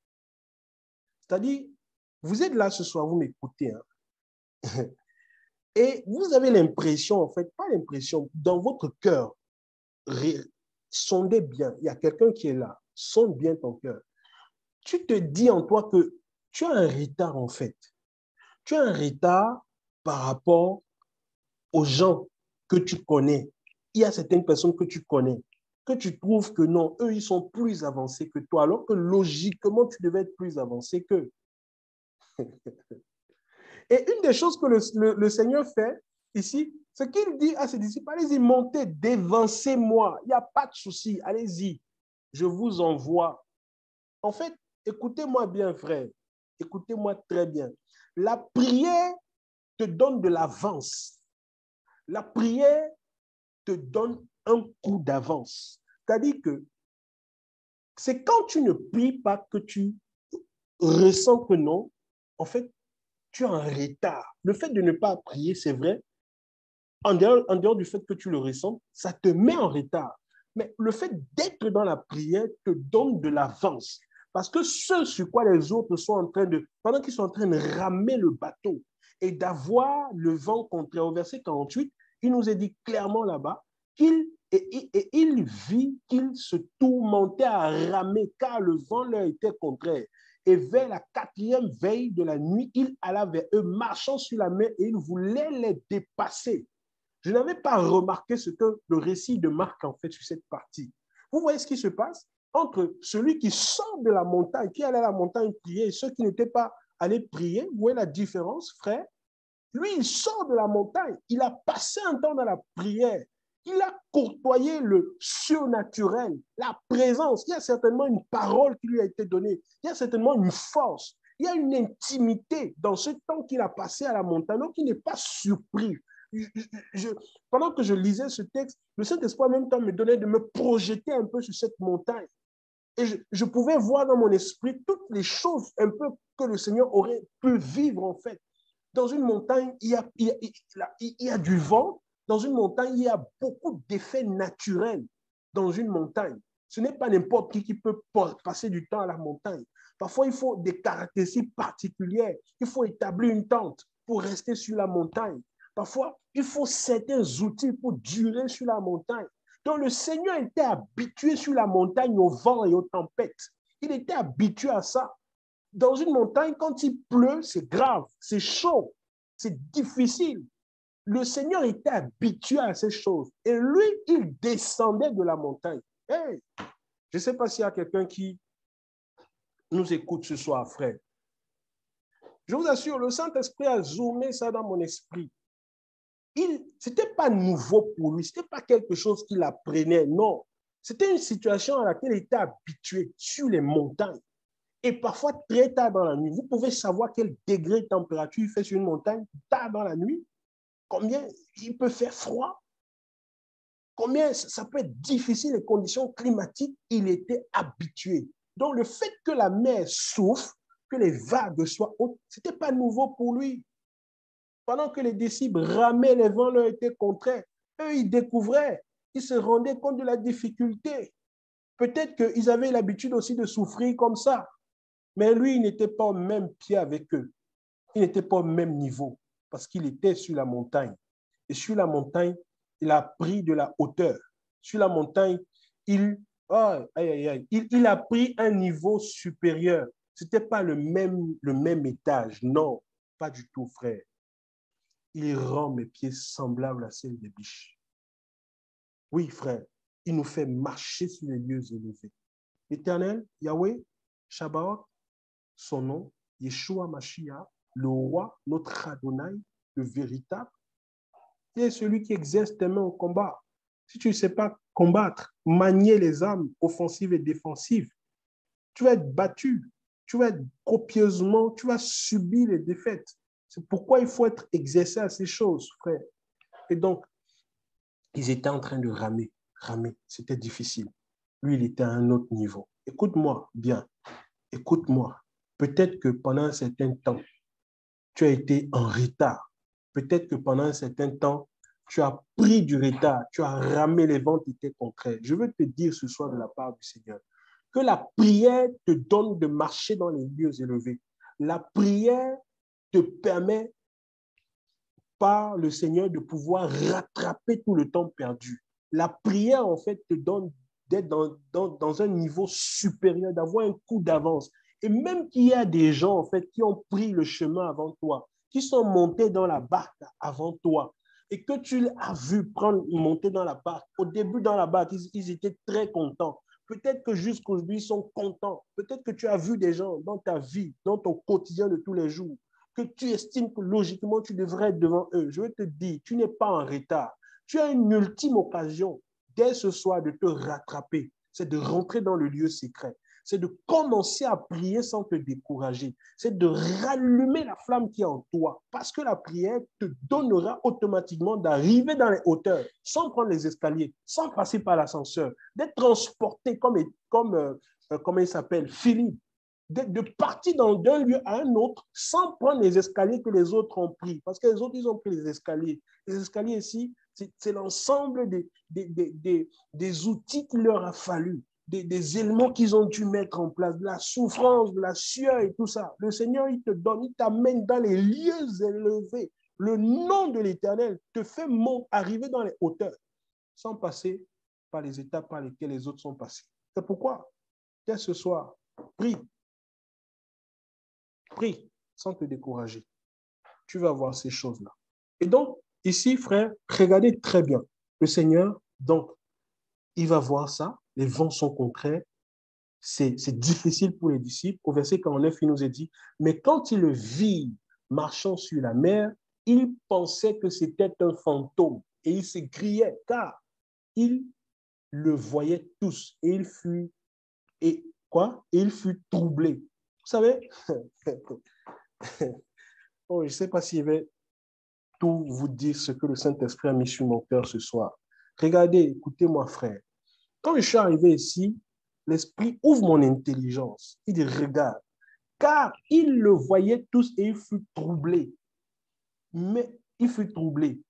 C'est-à-dire, vous êtes là ce soir, vous m'écoutez, hein? Et vous avez l'impression, en fait, pas l'impression, dans votre cœur, sondez bien, il y a quelqu'un qui est là, sonde bien ton cœur. Tu te dis en toi que tu as un retard, en fait. Tu as un retard par rapport aux gens que tu connais. Il y a certaines personnes que tu connais, que tu trouves que non, eux, ils sont plus avancés que toi, alors que logiquement, tu devais être plus avancé qu'eux. Et une des choses que le Seigneur fait ici, c'est qu'il dit à ses disciples, allez-y, montez, dévancez-moi, il n'y a pas de souci, allez-y, je vous envoie. En fait, écoutez-moi bien, frère, écoutez-moi très bien. La prière te donne de l'avance. La prière te donne un coup d'avance. C'est-à-dire que C'est quand tu ne pries pas que tu ressens que non, en fait, tu es en retard. Le fait de ne pas prier, c'est vrai, en dehors du fait que tu le ressens, ça te met en retard. Mais le fait d'être dans la prière te donne de l'avance. Parce que ce sur quoi les autres sont en train de, pendant qu'ils sont en train de ramer le bateau et d'avoir le vent contraire, au verset 48, il nous est dit clairement là-bas qu'il il vit qu'il se tourmentait à ramer car le vent leur était contraire. Et vers la 4e veille de la nuit, il alla vers eux, marchant sur la mer, et il voulait les dépasser. Je n'avais pas remarqué ce que le récit de Marc en fait sur cette partie. Vous voyez ce qui se passe entre celui qui sort de la montagne, qui allait à la montagne prier, et ceux qui n'étaient pas allés prier. Vous voyez la différence, frère? Lui, il sort de la montagne, il a passé un temps dans la prière, il a côtoyé le surnaturel, la présence. Il y a certainement une parole qui lui a été donnée, il y a certainement une force, il y a une intimité dans ce temps qu'il a passé à la montagne, donc il n'est pas surpris. Pendant que je lisais ce texte, le Saint-Esprit en même temps me donnait de me projeter un peu sur cette montagne. Et je pouvais voir dans mon esprit toutes les choses un peu que le Seigneur aurait pu vivre en fait. Dans une montagne, il y a du vent. Dans une montagne, il y a beaucoup d'effets naturels dans une montagne. Ce n'est pas n'importe qui peut passer du temps à la montagne. Parfois, il faut des caractéristiques particulières. Il faut établir une tente pour rester sur la montagne. Parfois, il faut certains outils pour durer sur la montagne. Donc, le Seigneur était habitué sur la montagne au vent et aux tempêtes. Il était habitué à ça. Dans une montagne, quand il pleut, c'est grave, c'est chaud, c'est difficile. Le Seigneur était habitué à ces choses. Et lui, il descendait de la montagne. Hey, je ne sais pas s'il y a quelqu'un qui nous écoute ce soir, frère. Je vous assure, le Saint-Esprit a zoomé ça dans mon esprit. Ce n'était pas nouveau pour lui, ce n'était pas quelque chose qu'il apprenait, non. C'était une situation à laquelle il était habitué sur les montagnes. Et parfois, très tard dans la nuit, vous pouvez savoir quel degré de température il fait sur une montagne tard dans la nuit. Combien il peut faire froid. Combien ça peut être difficile, les conditions climatiques. Il était habitué. Donc, le fait que la mer souffle, que les vagues soient hautes, ce n'était pas nouveau pour lui. Pendant que les disciples ramaient, les vents leur étaient contraires. Eux, ils découvraient, ils se rendaient compte de la difficulté. Peut-être qu'ils avaient l'habitude aussi de souffrir comme ça. Mais lui, il n'était pas au même pied avec eux. Il n'était pas au même niveau parce qu'il était sur la montagne. Et sur la montagne, il a pris de la hauteur. Sur la montagne, il a pris un niveau supérieur. Ce n'était pas le même étage. Non, pas du tout, frère. Il rend mes pieds semblables à celles des biches. Oui, frère, il nous fait marcher sur les lieux élevés. Éternel, Yahweh, Shabbat, son nom, Yeshua Mashiach, le roi, notre Adonai, le véritable, qui est celui qui exerce tes mains au combat. Si tu ne sais pas combattre, manier les armes offensives et défensives, tu vas être battu, tu vas être copieusement, tu vas subir les défaites. C'est pourquoi il faut être exercé à ces choses, frère. Et donc, ils étaient en train de ramer. C'était difficile. Lui, il était à un autre niveau. Écoute-moi bien, écoute-moi. Peut-être que pendant un certain temps, tu as été en retard. Peut-être que pendant un certain temps, tu as pris du retard, tu as ramé les vents qui étaient contraires. Je veux te dire ce soir de la part du Seigneur que la prière te donne de marcher dans les lieux élevés. La prière te permet par le Seigneur de pouvoir rattraper tout le temps perdu. La prière, en fait, te donne d'être dans un niveau supérieur, d'avoir un coup d'avance. Et même qu'il y a des gens, en fait, qui ont pris le chemin avant toi, qui sont montés dans la barque avant toi, et que tu as vu monter dans la barque. Au début, dans la barque, ils étaient très contents. Peut-être que jusqu'aujourd'hui, ils sont contents. Peut-être que tu as vu des gens dans ta vie, dans ton quotidien de tous les jours, que tu estimes que logiquement, tu devrais être devant eux. Je veux te dire, tu n'es pas en retard. Tu as une ultime occasion, dès ce soir, de te rattraper. C'est de rentrer dans le lieu secret. c'est de commencer à prier sans te décourager. C'est de rallumer la flamme qui est en toi, parce que la prière te donnera automatiquement d'arriver dans les hauteurs, sans prendre les escaliers, sans passer par l'ascenseur, d'être transporté comment il s'appelle, Philippe, de partir d'un lieu à un autre sans prendre les escaliers que les autres ont pris. Parce que les autres, ils ont pris les escaliers. Les escaliers ici, c'est l'ensemble des outils qu'il leur a fallu, des éléments qu'ils ont dû mettre en place, de la souffrance, de la sueur et tout ça. Le Seigneur, il te donne, il t'amène dans les lieux élevés. Le nom de l'Éternel te fait arriver dans les hauteurs sans passer par les étapes par lesquelles les autres sont passés. C'est pourquoi, dès ce soir, prie. Prie sans te décourager. Tu vas voir ces choses-là. Et donc, ici, frère, regardez très bien. Le Seigneur, donc, il va voir ça. Les vents sont contraires. C'est difficile pour les disciples. Au verset 49, il nous est dit, mais quand il le vit marchant sur la mer, il pensait que c'était un fantôme et il s'écriait car il le voyait tous et il fut troublé. Vous savez, oh, je ne sais pas s'il vais tout vous dire ce que le Saint-Esprit a mis sur mon cœur ce soir. Regardez, écoutez-moi, frère. Quand je suis arrivé ici, l'Esprit ouvre mon intelligence. Il dit, regarde, car il le voyait tous et il fut troublé. Mais il fut troublé.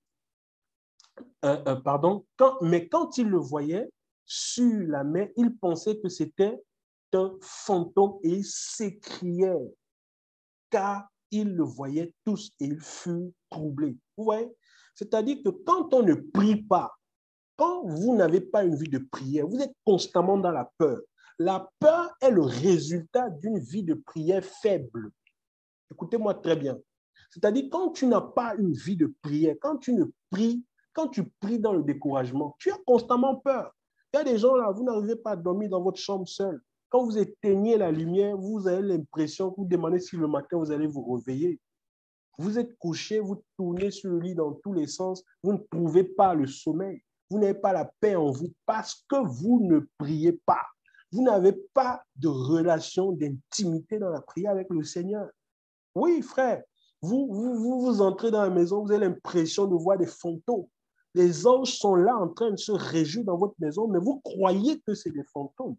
Mais quand il le voyait sur la mer, il pensait que c'était un fantôme et il s'écriait, car il le voyait tous et il fut troublé. Vous voyez? C'est-à-dire que quand on ne prie pas, quand vous n'avez pas une vie de prière, vous êtes constamment dans la peur. La peur est le résultat d'une vie de prière faible. Écoutez-moi très bien. C'est-à-dire quand tu n'as pas une vie de prière, quand tu pries dans le découragement, tu as constamment peur. Il y a des gens là, vous n'arrivez pas à dormir dans votre chambre seul. Quand vous éteignez la lumière, vous avez l'impression que vous demandez si le matin vous allez vous réveiller. Vous êtes couché, vous tournez sur le lit dans tous les sens, vous ne trouvez pas le sommeil. Vous n'avez pas la paix en vous parce que vous ne priez pas. Vous n'avez pas de relation d'intimité dans la prière avec le Seigneur. Oui, frère, vous entrez dans la maison, vous avez l'impression de voir des fantômes. Les anges sont là en train de se réjouir dans votre maison, mais vous croyez que c'est des fantômes.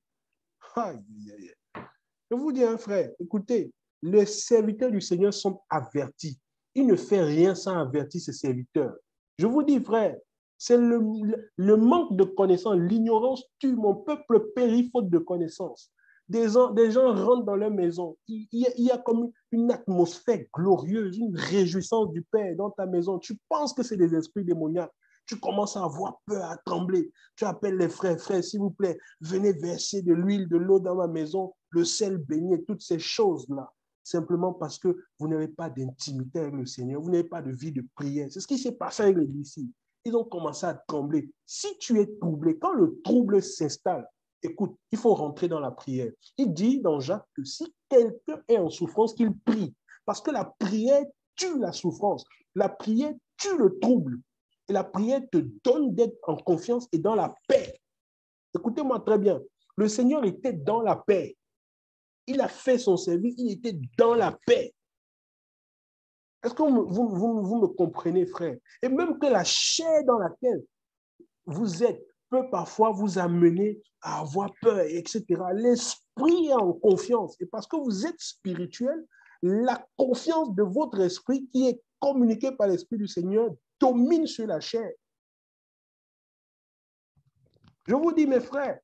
Aïe, aïe, aïe. Je vous dis, frère, écoutez, les serviteurs du Seigneur sont avertis. Il ne fait rien sans avertir ses serviteurs. Je vous dis, frère, c'est le manque de connaissance, l'ignorance tue. Mon peuple périt faute de connaissance. Des gens rentrent dans leur maison. Il y a comme une atmosphère glorieuse, une réjouissance du Père dans ta maison. Tu penses que c'est des esprits démoniaques. Tu commences à avoir peur, à trembler. Tu appelles les frères, frères, s'il vous plaît, venez verser de l'huile, de l'eau dans ma maison, le sel béni, toutes ces choses-là. Simplement parce que vous n'avez pas d'intimité avec le Seigneur, vous n'avez pas de vie de prière. C'est ce qui s'est passé avec les disciples. Ils ont commencé à trembler. Si tu es troublé, quand le trouble s'installe, écoute, il faut rentrer dans la prière. Il dit dans Jacques que si quelqu'un est en souffrance, qu'il prie. Parce que la prière tue la souffrance. La prière tue le trouble. Et la prière te donne d'être en confiance et dans la paix. Écoutez-moi très bien. Le Seigneur était dans la paix. Il a fait son service, il était dans la paix. Est-ce que vous me comprenez, frère? Et même que la chair dans laquelle vous êtes peut parfois vous amener à avoir peur, etc. L'esprit est en confiance. Et parce que vous êtes spirituel, la confiance de votre esprit qui est communiquée par l'Esprit du Seigneur domine sur la chair. Je vous dis, mes frères,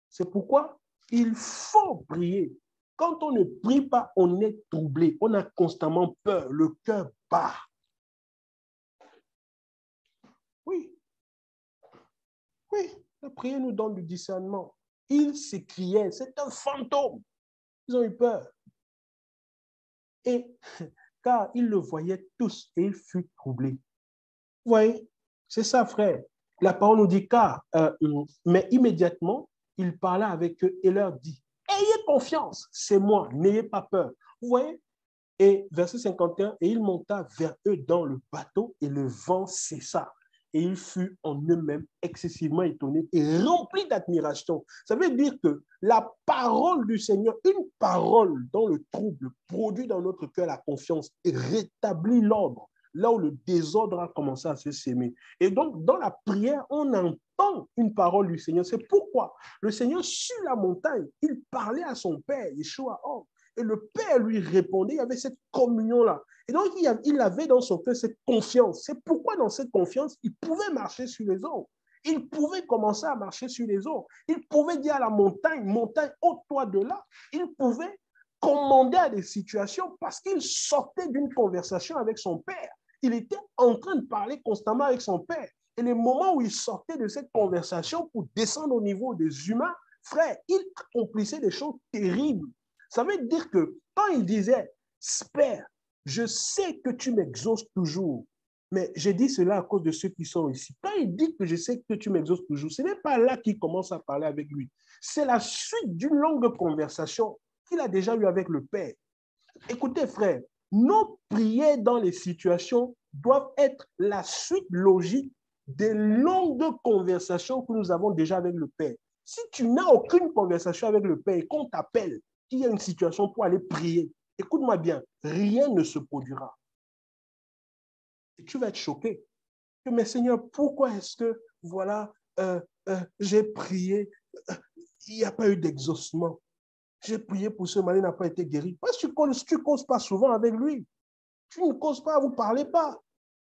c'est pourquoi il faut prier. Quand on ne prie pas, on est troublé. On a constamment peur. Le cœur bat. Oui. Oui, la prière nous donne du discernement. Ils s'écriaient, c'est un fantôme. Ils ont eu peur. Et car ils le voyaient tous et il fut troublé. Vous voyez, c'est ça, frère. La parole nous dit mais immédiatement, il parla avec eux et leur dit, ayez confiance, c'est moi, n'ayez pas peur. Vous voyez? Et verset 51, et il monta vers eux dans le bateau et le vent cessa. Et ils furent en eux-mêmes excessivement étonnés et remplis d'admiration. Ça veut dire que la parole du Seigneur, une parole dans le trouble, produit dans notre cœur la confiance et rétablit l'ordre, là où le désordre a commencé à se s'aimer. Et donc, dans la prière, on entend une parole du Seigneur. C'est pourquoi le Seigneur, sur la montagne, il parlait à son Père, Yeshua. Et le Père lui répondait, il y avait cette communion-là. Et donc, il avait dans son cœur cette confiance. C'est pourquoi dans cette confiance, il pouvait marcher sur les eaux. Il pouvait commencer à marcher sur les eaux. Il pouvait dire à la montagne, montagne, ôte-toi de là. Il pouvait commander à des situations parce qu'il sortait d'une conversation avec son Père. Il était en train de parler constamment avec son Père. Et les moments où il sortait de cette conversation pour descendre au niveau des humains, frère, il accomplissait des choses terribles. Ça veut dire que quand il disait, Père, je sais que tu m'exauces toujours, mais j'ai dit cela à cause de ceux qui sont ici. Quand il dit que je sais que tu m'exauces toujours, ce n'est pas là qu'il commence à parler avec lui. C'est la suite d'une longue conversation qu'il a déjà eue avec le Père. Écoutez, frère, nos prières dans les situations doivent être la suite logique des longues conversations que nous avons déjà avec le Père. Si tu n'as aucune conversation avec le Père et qu'on t'appelle, qu'il y a une situation pour aller prier, écoute-moi bien, rien ne se produira. Et tu vas être choqué. Mais Seigneur, pourquoi est-ce que, voilà, j'ai prié, il n'y a pas eu d'exaucement. J'ai prié pour ce malin, il n'a pas été guéri. Parce que tu ne causes pas souvent avec lui. Tu ne causes pas, vous ne parlez pas.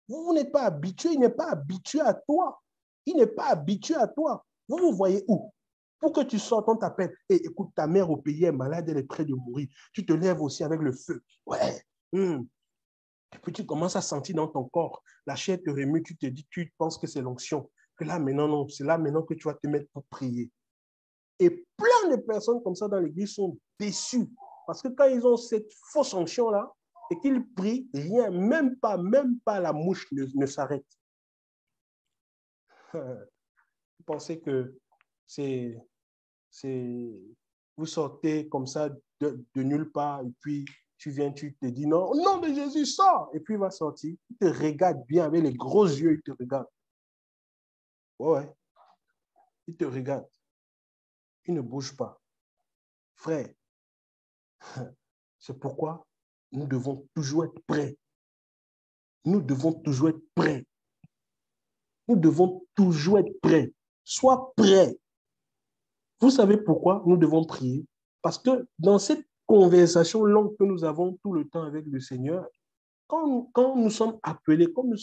Vous n'êtes pas habitué, il n'est pas habitué à toi. Il n'est pas habitué à toi. Vous vous voyez où? Pour que tu sortes, on t'appelle. Et écoute, ta mère au pays est malade, elle est près de mourir. Tu te lèves aussi avec le feu. Ouais. Et puis tu commences à sentir dans ton corps, la chair te remue, tu te dis, tu penses que c'est l'onction. Que là, maintenant, non, c'est là maintenant que tu vas te mettre pour prier. Et plein de personnes comme ça dans l'église sont déçues. Parce que quand ils ont cette fausse onction-là, et qu'ils prient, rien, même pas la mouche ne s'arrête. Vous pensez que vous sortez comme ça de nulle part, et puis tu viens, tu te dis non, au nom de Jésus, sors. Et puis il va sortir, il te regarde bien avec les gros yeux, il te regarde. Ouais. Il te regarde. Il ne bouge pas. Frère, c'est pourquoi nous devons toujours être prêts. Nous devons toujours être prêts. Nous devons toujours être prêts. Sois prêt. Vous savez pourquoi nous devons prier? Parce que dans cette conversation longue que nous avons tout le temps avec le Seigneur, quand nous sommes appelés, quand nous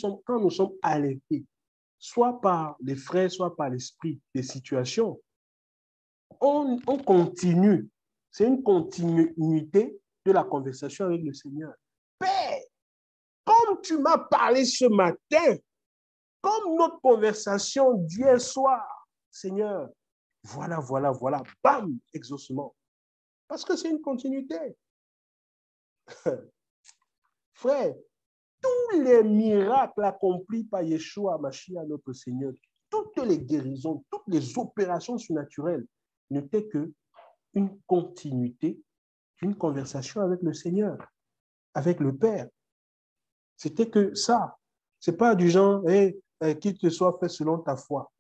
sommes alertés, soit par les frères, soit par l'esprit des situations, on continue. C'est une continuité de la conversation avec le Seigneur. Père, comme tu m'as parlé ce matin, comme notre conversation d'hier soir, Seigneur, voilà, bam, exaucement. Parce que c'est une continuité. Frère, tous les miracles accomplis par Yeshua Mashiach, notre Seigneur, toutes les guérisons, toutes les opérations surnaturelles n'étaient qu'une continuité d'une conversation avec le Seigneur, avec le Père. C'était que ça. Ce n'est pas du genre, hey, qu'il te soit fait selon ta foi.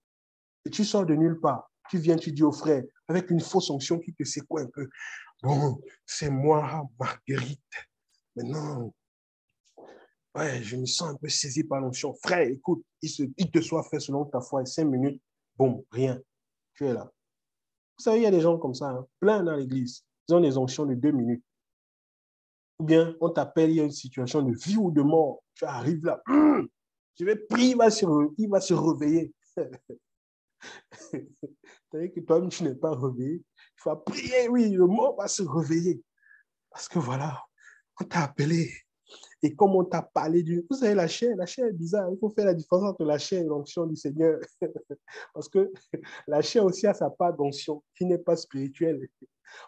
Et tu sors de nulle part. Tu viens, tu dis au frère, avec une fausse onction qui te secoue un peu. Bon, c'est moi, Marguerite. Mais non, ouais, je me sens un peu saisi par l'onction. Frère, écoute, il te soit fait selon ta foi. Et 5 minutes, bon, rien. Tu es là. Vous savez, il y a des gens comme ça, hein, plein dans l'église. Ils ont des onctions de 2 minutes. Ou bien, on t'appelle, il y a une situation de vie ou de mort. Tu arrives là, je vais prier, il va se réveiller. C'est-à-dire que toi-même, tu n'es pas réveillé. Il faut prier, oui, le mort va se réveiller. Parce que voilà, on t'a appelé. Et comme on t'a parlé du... Vous savez, la chair est bizarre. Il faut faire la différence entre la chair et l'onction du Seigneur. Parce que la chair aussi a sa part d'onction qui n'est pas spirituelle.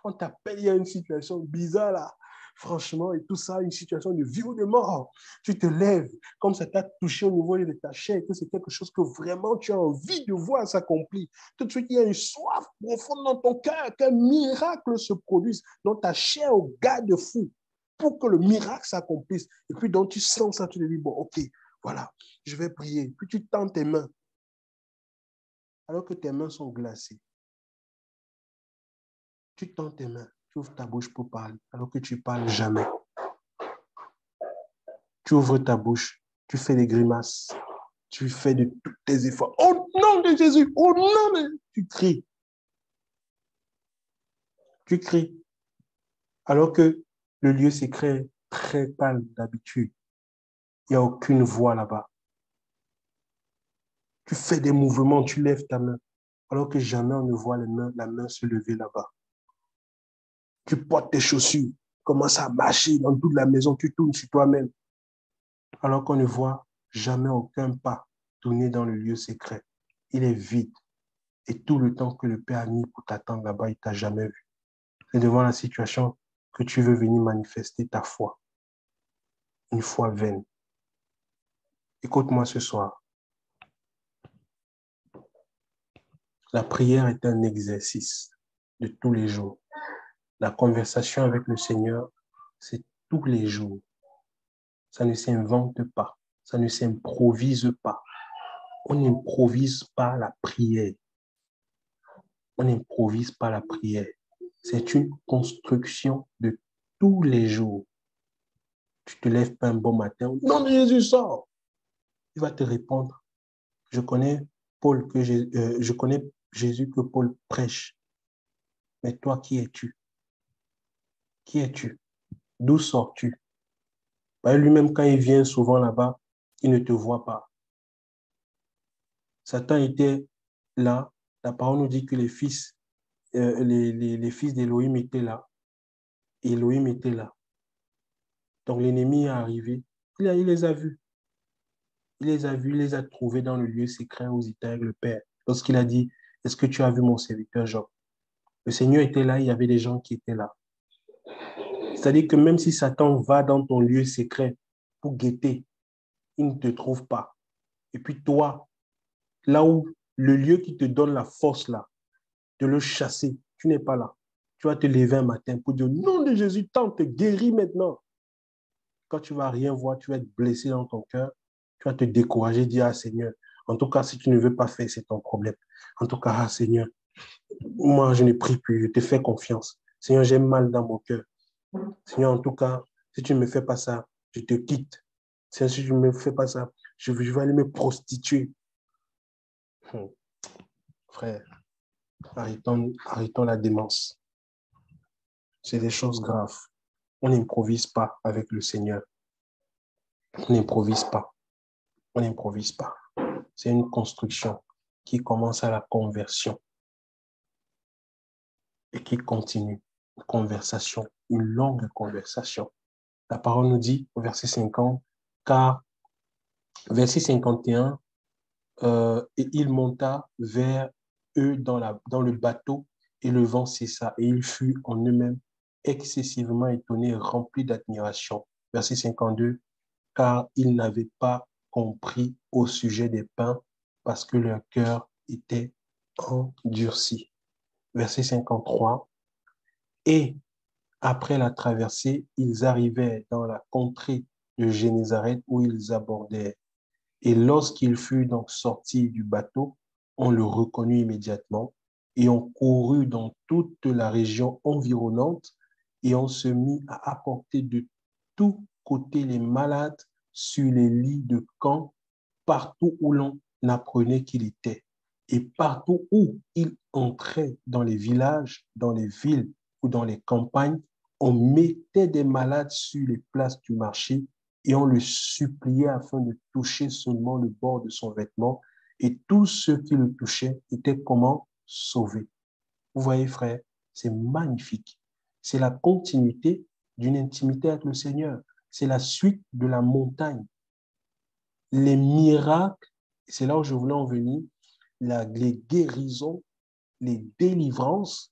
On t'appelle, il y a une situation bizarre là. Franchement, et tout ça, une situation de vie ou de mort. Tu te lèves, comme ça t'a touché au niveau de ta chair, que c'est quelque chose que vraiment tu as envie de voir s'accomplir. Tout de suite, il y a une soif profonde dans ton cœur, qu'un miracle se produise dans ta chair au garde-fou pour que le miracle s'accomplisse. Et puis, donc, tu sens ça, tu te dis, bon, ok, Voilà, je vais prier. Puis tu tends tes mains, alors que tes mains sont glacées. Tu tends tes mains, tu ouvres ta bouche pour parler, alors que tu parles jamais. Tu ouvres ta bouche, tu fais des grimaces, tu fais de tous tes efforts. Au nom de Jésus, au nom de... Tu cries. Tu cries. Alors que le lieu secret est très calme d'habitude. Il n'y a aucune voix là-bas. Tu fais des mouvements, tu lèves ta main, alors que jamais on ne voit la main se lever là-bas. Tu portes tes chaussures, commences à marcher dans toute la maison, tu tournes sur toi-même, alors qu'on ne voit jamais aucun pas tourner dans le lieu secret. Il est vide. Et tout le temps que le Père a mis pour t'attendre là-bas, il ne t'a jamais vu. C'est devant la situation que tu veux venir manifester ta foi. Une foi vaine. Écoute-moi ce soir. La prière est un exercice de tous les jours. La conversation avec le Seigneur, c'est tous les jours. Ça ne s'invente pas. Ça ne s'improvise pas. On n'improvise pas la prière. On n'improvise pas la prière. C'est une construction de tous les jours. Tu te lèves pas un bon matin. Non, mais Jésus sort. Il va te répondre. Je connais je connais Jésus que Paul prêche. Mais toi, qui es-tu? Qui es-tu? D'où sors-tu? Lui-même, quand il vient souvent là-bas, il ne te voit pas. Satan était là. La parole nous dit que les fils d'Élohim étaient là. Elohim était là. Donc l'ennemi est arrivé. Il les a vus. Il les a vus, il les a trouvés dans le lieu secret où il était avec le Père. Lorsqu'il a dit, est-ce que tu as vu mon serviteur Job? Le Seigneur était là, il y avait des gens qui étaient là. C'est-à-dire que même si Satan va dans ton lieu secret pour guetter, il ne te trouve pas. Et puis toi, là où le lieu qui te donne la force là, de le chasser, tu n'es pas là. Tu vas te lever un matin pour dire, nom de Jésus, tente, guéris maintenant. Quand tu ne vas rien voir, tu vas être blessé dans ton cœur, tu vas te décourager, dire, ah Seigneur, en tout cas, si tu ne veux pas faire, c'est ton problème. En tout cas, ah Seigneur, moi, je ne prie plus, je te fais confiance. Seigneur, j'ai mal dans mon cœur. Seigneur, en tout cas, si tu ne me fais pas ça, je te quitte. Seigneur, si tu ne me fais pas ça, je vais aller me prostituer. Frère, arrêtons la démence. C'est des choses graves. On n'improvise pas avec le Seigneur. On n'improvise pas. On n'improvise pas. C'est une construction qui commence à la conversion et qui continue. Une conversation, une longue conversation. La parole nous dit au verset 50, car verset 51, et il monta vers eux dans le bateau et le vent cessa et ils furent en eux-mêmes excessivement étonnés, remplis d'admiration. Verset 52, car ils n'avaient pas compris au sujet des pains parce que leur cœur était endurci. Verset 53, et après la traversée, ils arrivaient dans la contrée de Génézareth où ils abordèrent. Et lorsqu'il fut donc sorti du bateau, on le reconnut immédiatement et on courut dans toute la région environnante et on se mit à apporter de tous côtés les malades sur les lits de camp, partout où l'on apprenait qu'il était. Et partout où il entrait dans les villages, dans les villes ou dans les campagnes, on mettait des malades sur les places du marché et on le suppliait afin de toucher seulement le bord de son vêtement. Et tous ceux qui le touchaient étaient comment? Sauvés. Vous voyez, frère, c'est magnifique. C'est la continuité d'une intimité avec le Seigneur. C'est la suite de la montagne. Les miracles, c'est là où je voulais en venir, les guérisons, les délivrances,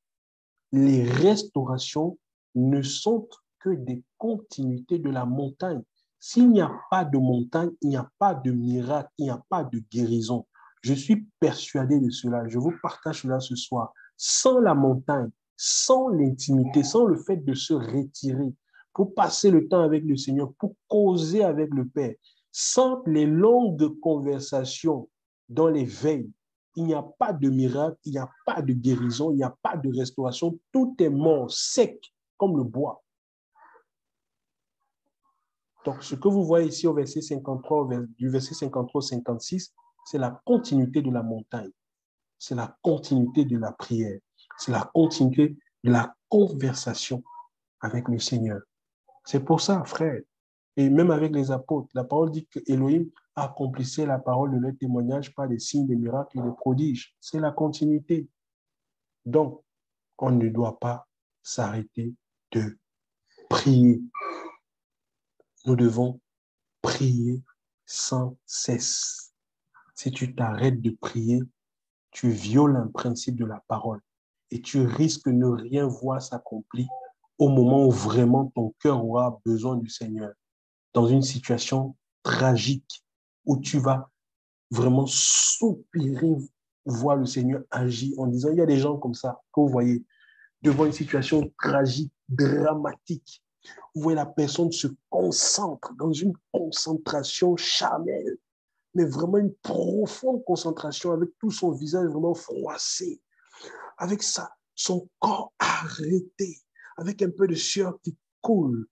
les restaurations ne sont que des continuités de la montagne. S'il n'y a pas de montagne, il n'y a pas de miracle, il n'y a pas de guérison. Je suis persuadé de cela. Je vous partage cela ce soir. Sans la montagne, sans l'intimité, sans le fait de se retirer pour passer le temps avec le Seigneur, pour causer avec le Père, Sans les longues conversations dans les veilles, il n'y a pas de miracle, il n'y a pas de guérison, il n'y a pas de restauration. Tout est mort, sec, comme le bois. Donc, ce que vous voyez ici au verset 53, du verset 53 au 56, c'est la continuité de la montagne. C'est la continuité de la prière. C'est la continuité de la conversation avec le Seigneur. C'est pour ça, frère, et même avec les apôtres, la parole dit que Elohim accomplissait la parole de leur témoignage par des signes, des miracles et des prodiges. C'est la continuité. Donc, on ne doit pas s'arrêter de prier. Nous devons prier sans cesse. Si tu t'arrêtes de prier, tu violes un principe de la parole et tu risques de ne rien voir s'accomplir au moment où vraiment ton cœur aura besoin du Seigneur. Dans une situation tragique où tu vas vraiment soupirer, voir le Seigneur agir en disant, il y a des gens comme ça que vous voyez devant une situation tragique, dramatique. Vous voyez la personne se concentre dans une concentration charnelle, mais vraiment une profonde concentration avec tout son visage vraiment froissé, avec son corps arrêté, avec un peu de sueur qui coule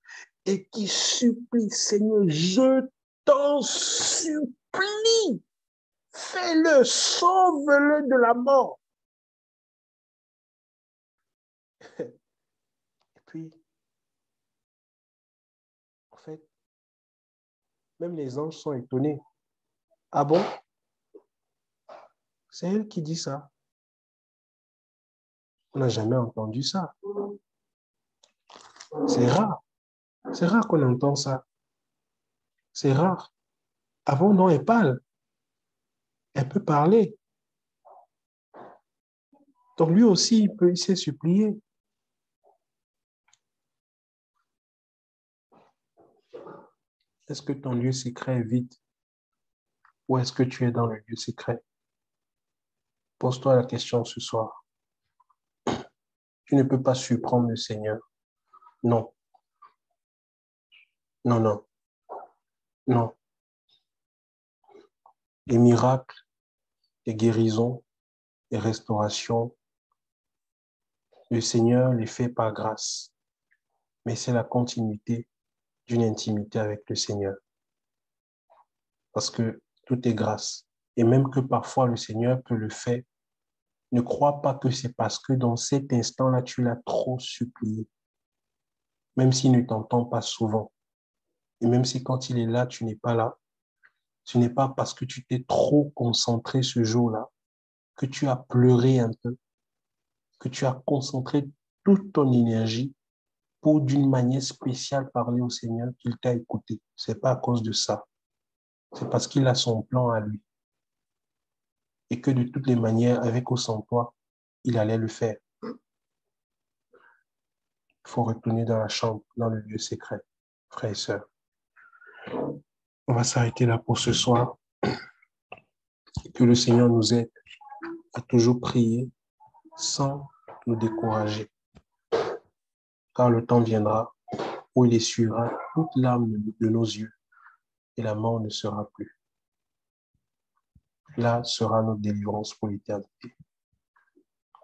et qui supplie, Seigneur, je t'en supplie, fais-le, sauve-le de la mort. Et puis, en fait, même les anges sont étonnés. Ah bon? C'est elle qui dit ça. On n'a jamais entendu ça. C'est rare. C'est rare qu'on entend ça. C'est rare. Avant, non, elle parle. Elle peut parler. Donc lui aussi, il sait supplier. Est-ce que ton lieu secret est vide? Ou est-ce que tu es dans le lieu secret? Pose-toi la question ce soir. Tu ne peux pas surprendre le Seigneur. Non. Non, non. Non. Les miracles, les guérisons, les restaurations, le Seigneur les fait par grâce. Mais c'est la continuité d'une intimité avec le Seigneur. Parce que tout est grâce. Et même que parfois le Seigneur peut le faire, ne crois pas que c'est parce que dans cet instant-là, tu l'as trop supplié. Même s'il ne t'entend pas souvent. Et même si quand il est là, tu n'es pas là, ce n'est pas parce que tu t'es trop concentré ce jour-là que tu as pleuré un peu, que tu as concentré toute ton énergie pour d'une manière spéciale parler au Seigneur qu'il t'a écouté. C'est pas à cause de ça. C'est parce qu'il a son plan à lui. Et que de toutes les manières, avec ou sans toi, il allait le faire. Il faut retourner dans la chambre, dans le lieu secret, frères et sœurs. On va s'arrêter là pour ce soir. Que le Seigneur nous aide à toujours prier sans nous décourager. Car le temps viendra où il essuiera toute larme de nos yeux et la mort ne sera plus. Là sera notre délivrance pour l'éternité.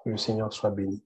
Que le Seigneur soit béni.